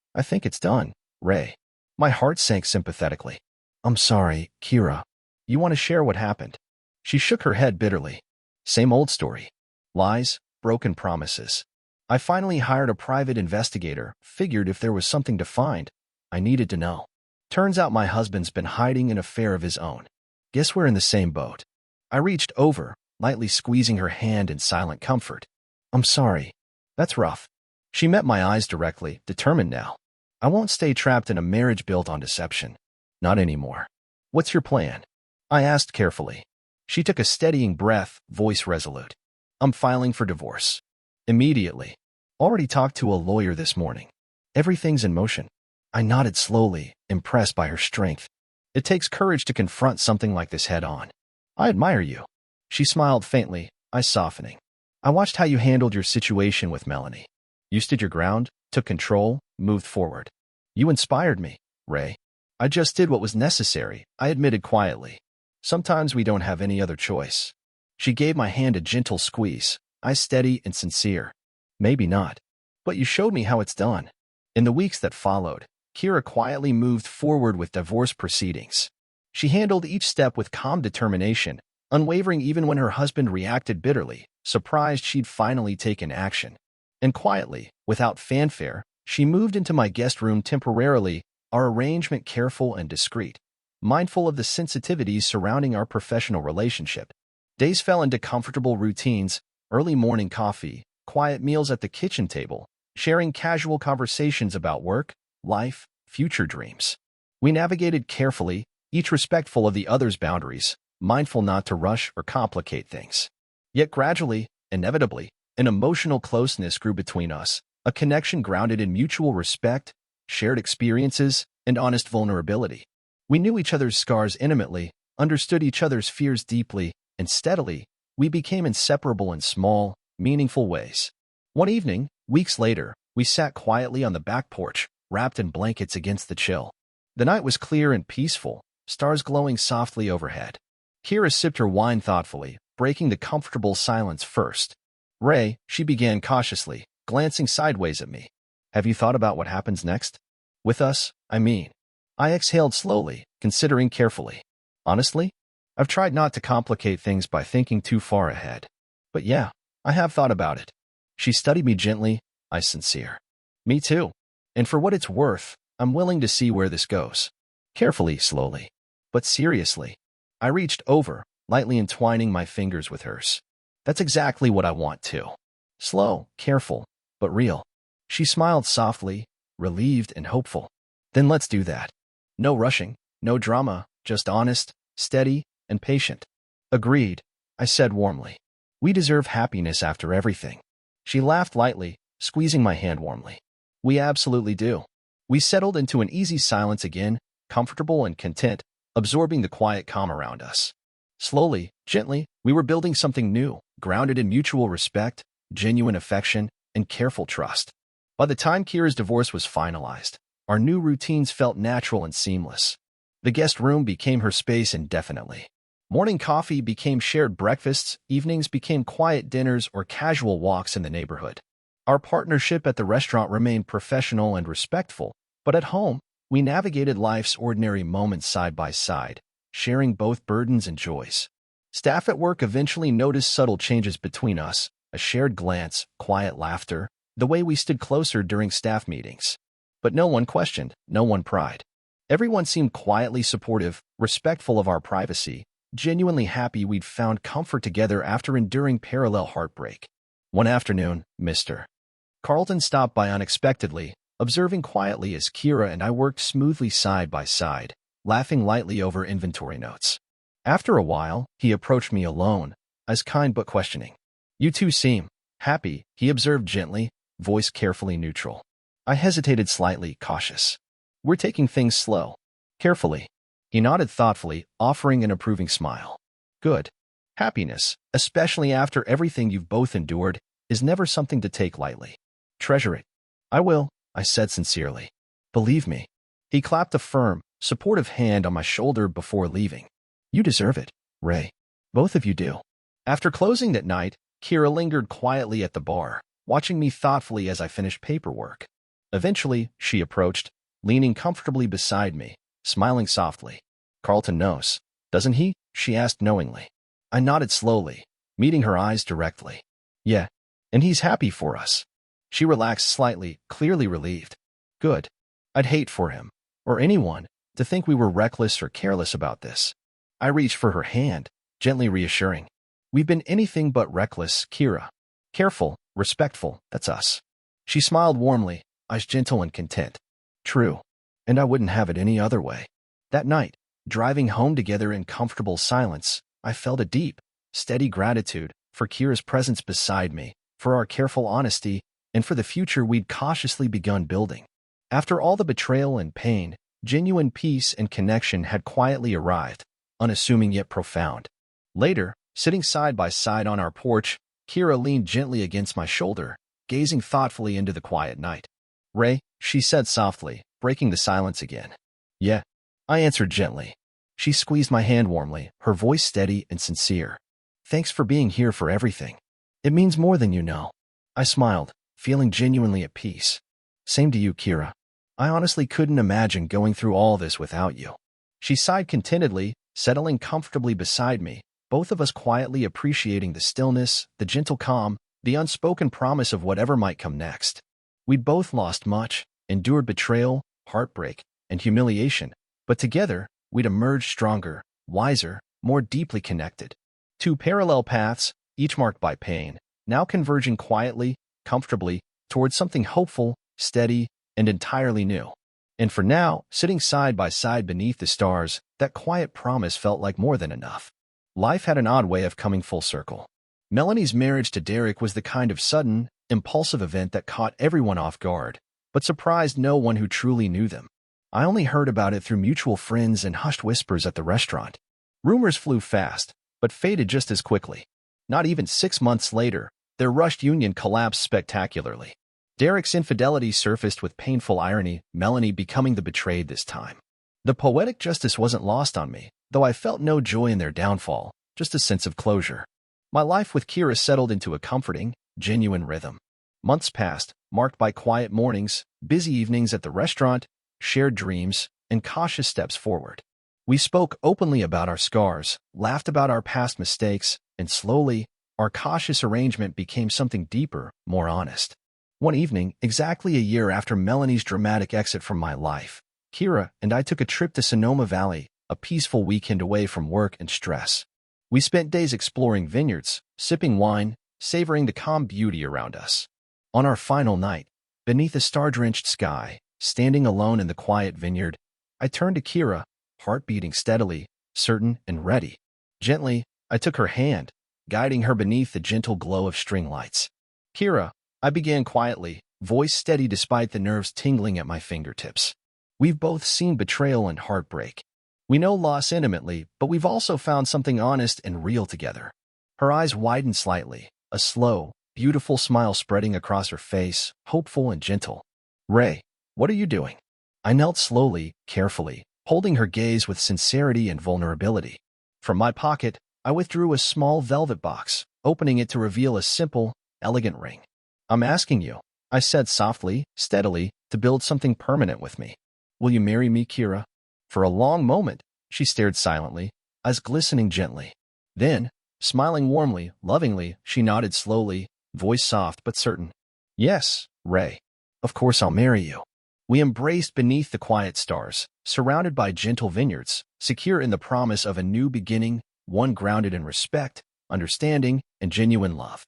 it's done, Ray." My heart sank sympathetically. "I'm sorry, Kira. You want to share what happened?" She shook her head bitterly. "Same old story. Lies, broken promises. I finally hired a private investigator, figured if there was something to find, I needed to know. Turns out my husband's been hiding an affair of his own. Guess we're in the same boat." I reached over, lightly squeezing her hand in silent comfort. "I'm sorry. That's rough." She met my eyes directly, determined now. "I won't stay trapped in a marriage built on deception. Not anymore." "What's your plan?" I asked carefully. She took a steadying breath, voice resolute. "I'm filing for divorce. Immediately. Already talked to a lawyer this morning. Everything's in motion." I nodded slowly, impressed by her strength. "It takes courage to confront something like this head-on. I admire you." She smiled faintly, eyes softening. "I watched how you handled your situation with Melanie. You stood your ground, took control, moved forward. You inspired me, Ray." "I just did what was necessary," I admitted quietly. "Sometimes we don't have any other choice." She gave my hand a gentle squeeze, eyes steady and sincere. "Maybe not. But you showed me how it's done." In the weeks that followed, Kira quietly moved forward with divorce proceedings. She handled each step with calm determination, unwavering even when her husband reacted bitterly, surprised she'd finally taken action. And quietly, without fanfare, she moved into my guest room temporarily, our arrangement careful and discreet, mindful of the sensitivities surrounding our professional relationship. Days fell into comfortable routines, early morning coffee, quiet meals at the kitchen table, sharing casual conversations about work, life, future dreams. We navigated carefully, each respectful of the other's boundaries, mindful not to rush or complicate things. Yet gradually, inevitably, an emotional closeness grew between us, a connection grounded in mutual respect, shared experiences, and honest vulnerability. We knew each other's scars intimately, understood each other's fears deeply, and steadily, we became inseparable in small, meaningful ways. One evening, weeks later, we sat quietly on the back porch, wrapped in blankets against the chill. The night was clear and peaceful, stars glowing softly overhead. Kira sipped her wine thoughtfully, breaking the comfortable silence first. "Ray," she began cautiously, glancing sideways at me. "Have you thought about what happens next? With us, I mean." I exhaled slowly, considering carefully. "Honestly, I've tried not to complicate things by thinking too far ahead. But yeah, I have thought about it." She studied me gently, eyes sincere. "Me too. And for what it's worth, I'm willing to see where this goes." Carefully, slowly. But seriously. I reached over, lightly entwining my fingers with hers. "That's exactly what I want too. Slow, careful, but real." She smiled softly, relieved and hopeful. "Then let's do that. No rushing, no drama, just honest, steady, and patient." "Agreed," I said warmly. "We deserve happiness after everything." She laughed lightly, squeezing my hand warmly. "We absolutely do." We settled into an easy silence again, comfortable and content, absorbing the quiet calm around us. Slowly, gently, we were building something new, grounded in mutual respect, genuine affection, and careful trust. By the time Kira's divorce was finalized, our new routines felt natural and seamless. The guest room became her space indefinitely. Morning coffee became shared breakfasts, evenings became quiet dinners or casual walks in the neighborhood. Our partnership at the restaurant remained professional and respectful, but at home, we navigated life's ordinary moments side by side, sharing both burdens and joys. Staff at work eventually noticed subtle changes between us, a shared glance, quiet laughter, The way we stood closer during staff meetings. But no one questioned, no one pried. Everyone seemed quietly supportive, respectful of our privacy, genuinely happy we'd found comfort together after enduring parallel heartbreak. One afternoon, Mr. Carlton stopped by unexpectedly, observing quietly as Kira and I worked smoothly side by side, laughing lightly over inventory notes. After a while, he approached me alone, as kind but questioning. "You two seem happy," he observed gently, voice carefully neutral. I hesitated slightly, cautious. "We're taking things slow. Carefully." He nodded thoughtfully, offering an approving smile. "Good. Happiness, especially after everything you've both endured, is never something to take lightly. Treasure it." "I will," I said sincerely. "Believe me." He clapped a firm, supportive hand on my shoulder before leaving. "You deserve it, Ray. Both of you do." After closing that night, Kira lingered quietly at the bar, watching me thoughtfully as I finished paperwork. Eventually, she approached, leaning comfortably beside me, smiling softly. "Carlton knows, doesn't he?" she asked knowingly. I nodded slowly, meeting her eyes directly. "Yeah, and he's happy for us." She relaxed slightly, clearly relieved. "Good. I'd hate for him, or anyone, to think we were reckless or careless about this." I reached for her hand, gently reassuring. "We've been anything but reckless, Kira. Careful, respectful, that's us." She smiled warmly, eyes gentle and content. "True, and I wouldn't have it any other way." That night, driving home together in comfortable silence, I felt a deep, steady gratitude for Kira's presence beside me, for our careful honesty, and for the future we'd cautiously begun building. After all the betrayal and pain, genuine peace and connection had quietly arrived, unassuming yet profound. Later, sitting side by side on our porch, Kira leaned gently against my shoulder, gazing thoughtfully into the quiet night. "Ray," she said softly, breaking the silence again. "Yeah," I answered gently. She squeezed my hand warmly, her voice steady and sincere. "Thanks for being here for everything. It means more than you know." I smiled, feeling genuinely at peace. "Same to you, Kira. I honestly couldn't imagine going through all this without you." She sighed contentedly, settling comfortably beside me, both of us quietly appreciating the stillness, the gentle calm, the unspoken promise of whatever might come next. We'd both lost much, endured betrayal, heartbreak, and humiliation, but together, we'd emerged stronger, wiser, more deeply connected. Two parallel paths, each marked by pain, now converging quietly, comfortably, towards something hopeful, steady, and entirely new. And for now, sitting side by side beneath the stars, that quiet promise felt like more than enough. Life had an odd way of coming full circle. Melanie's marriage to Derek was the kind of sudden, impulsive event that caught everyone off guard, but surprised no one who truly knew them. I only heard about it through mutual friends and hushed whispers at the restaurant. Rumors flew fast, but faded just as quickly. Not even 6 months later, their rushed union collapsed spectacularly. Derek's infidelity surfaced with painful irony, Melanie becoming the betrayed this time. The poetic justice wasn't lost on me, though I felt no joy in their downfall, just a sense of closure. My life with Kira settled into a comforting, genuine rhythm. Months passed, marked by quiet mornings, busy evenings at the restaurant, shared dreams, and cautious steps forward. We spoke openly about our scars, laughed about our past mistakes, and slowly, our cautious arrangement became something deeper, more honest. One evening, exactly a year after Melanie's dramatic exit from my life, Kira and I took a trip to Sonoma Valley, a peaceful weekend away from work and stress. We spent days exploring vineyards, sipping wine, savoring the calm beauty around us. On our final night, beneath a star-drenched sky, standing alone in the quiet vineyard, I turned to Kira, heart beating steadily, certain and ready. Gently, I took her hand, guiding her beneath the gentle glow of string lights. "Kira," I began quietly, voice steady despite the nerves tingling at my fingertips. "We've both seen betrayal and heartbreak. We know loss intimately, but we've also found something honest and real together." Her eyes widened slightly, a slow, beautiful smile spreading across her face, hopeful and gentle. "Ray, what are you doing?" I knelt slowly, carefully, holding her gaze with sincerity and vulnerability. From my pocket, I withdrew a small velvet box, opening it to reveal a simple, elegant ring. "I'm asking you," I said softly, steadily, "to build something permanent with me. Will you marry me, Kira?" For a long moment, she stared silently, eyes glistening gently. Then, smiling warmly, lovingly, she nodded slowly, voice soft but certain. Yes, Ray. Of course I'll marry you. We embraced beneath the quiet stars, surrounded by gentle vineyards, secure in the promise of a new beginning, one grounded in respect, understanding, and genuine love.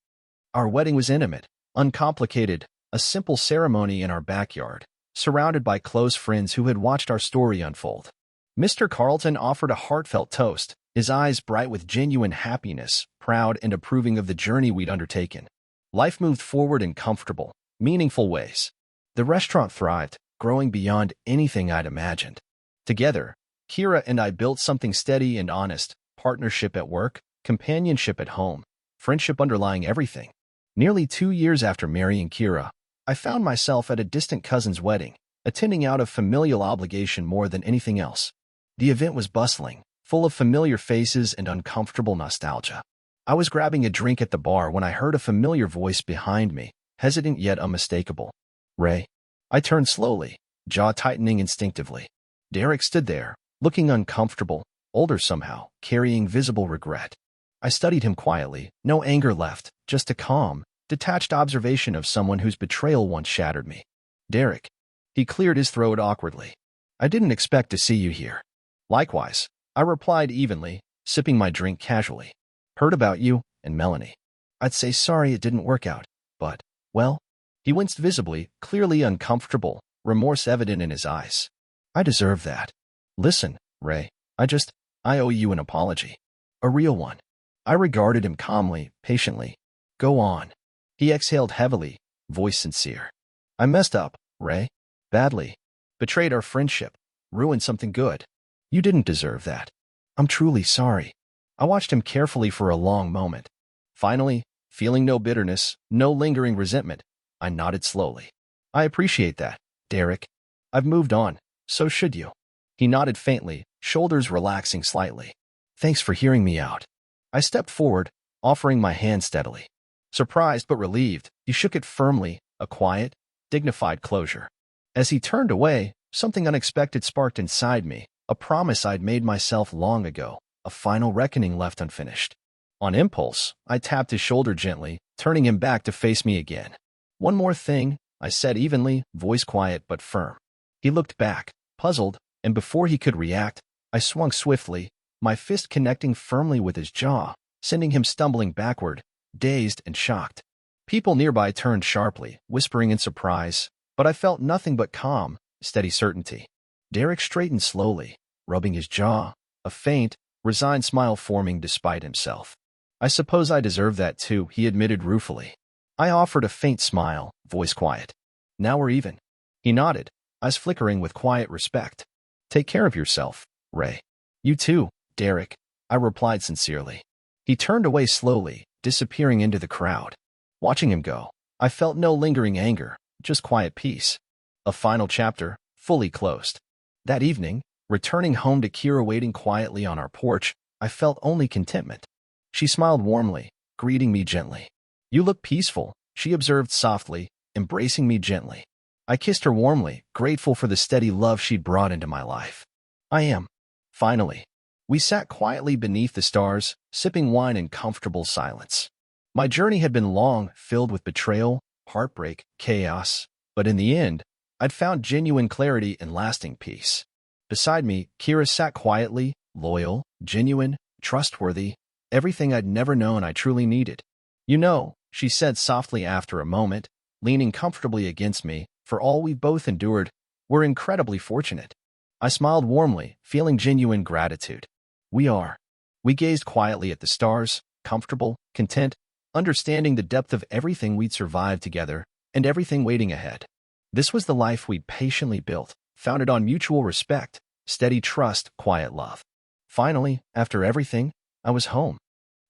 Our wedding was intimate, uncomplicated, a simple ceremony in our backyard, surrounded by close friends who had watched our story unfold. Mr. Carlton offered a heartfelt toast, his eyes bright with genuine happiness, proud and approving of the journey we'd undertaken. Life moved forward in comfortable, meaningful ways. The restaurant thrived, growing beyond anything I'd imagined. Together, Kira and I built something steady and honest, partnership at work, companionship at home, friendship underlying everything. Nearly 2 years after marrying Kira, I found myself at a distant cousin's wedding, attending out of familial obligation more than anything else. The event was bustling, full of familiar faces and uncomfortable nostalgia. I was grabbing a drink at the bar when I heard a familiar voice behind me, hesitant yet unmistakable. Ray. I turned slowly, jaw tightening instinctively. Derek stood there, looking uncomfortable, older somehow, carrying visible regret. I studied him quietly, no anger left, just a calm, detached observation of someone whose betrayal once shattered me. Derek. He cleared his throat awkwardly. I didn't expect to see you here. Likewise, I replied evenly, sipping my drink casually. Heard about you and Melanie. I'd say sorry it didn't work out, but, well, he winced visibly, clearly uncomfortable, remorse evident in his eyes. I deserve that. Listen, Ray, I owe you an apology. A real one. I regarded him calmly, patiently. Go on. He exhaled heavily, voice sincere. I messed up, Ray. Badly. Betrayed our friendship. Ruined something good. You didn't deserve that. I'm truly sorry. I watched him carefully for a long moment. Finally, feeling no bitterness, no lingering resentment, I nodded slowly. I appreciate that, Derek. I've moved on, so should you. He nodded faintly, shoulders relaxing slightly. Thanks for hearing me out. I stepped forward, offering my hand steadily. Surprised but relieved, he shook it firmly, a quiet, dignified closure. As he turned away, something unexpected sparked inside me, a promise I'd made myself long ago, a final reckoning left unfinished. On impulse, I tapped his shoulder gently, turning him back to face me again. One more thing, I said evenly, voice quiet but firm. He looked back, puzzled, and before he could react, I swung swiftly, my fist connecting firmly with his jaw, sending him stumbling backward, dazed and shocked. People nearby turned sharply, whispering in surprise, but I felt nothing but calm, steady certainty. Derek straightened slowly, rubbing his jaw, a faint, resigned smile forming despite himself. I suppose I deserve that too, he admitted ruefully. I offered a faint smile, voice quiet. Now we're even. He nodded, eyes flickering with quiet respect. Take care of yourself, Ray. You too, Derek, I replied sincerely. He turned away slowly, disappearing into the crowd. Watching him go, I felt no lingering anger, just quiet peace. A final chapter, fully closed. That evening, returning home to Kira waiting quietly on our porch, I felt only contentment. She smiled warmly, greeting me gently. You look peaceful, she observed softly, embracing me gently. I kissed her warmly, grateful for the steady love she'd brought into my life. I am. Finally, we sat quietly beneath the stars, sipping wine in comfortable silence. My journey had been long, filled with betrayal, heartbreak, chaos, but in the end, I'd found genuine clarity and lasting peace. Beside me, Kira sat quietly, loyal, genuine, trustworthy, everything I'd never known I truly needed. You know, she said softly after a moment, leaning comfortably against me, for all we've both endured, we're incredibly fortunate. I smiled warmly, feeling genuine gratitude. We are. We gazed quietly at the stars, comfortable, content, understanding the depth of everything we'd survived together and everything waiting ahead. This was the life we'd patiently built, founded on mutual respect, steady trust, quiet love. Finally, after everything, I was home.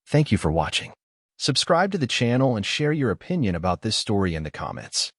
Thank you for watching. Subscribe to the channel and share your opinion about this story in the comments.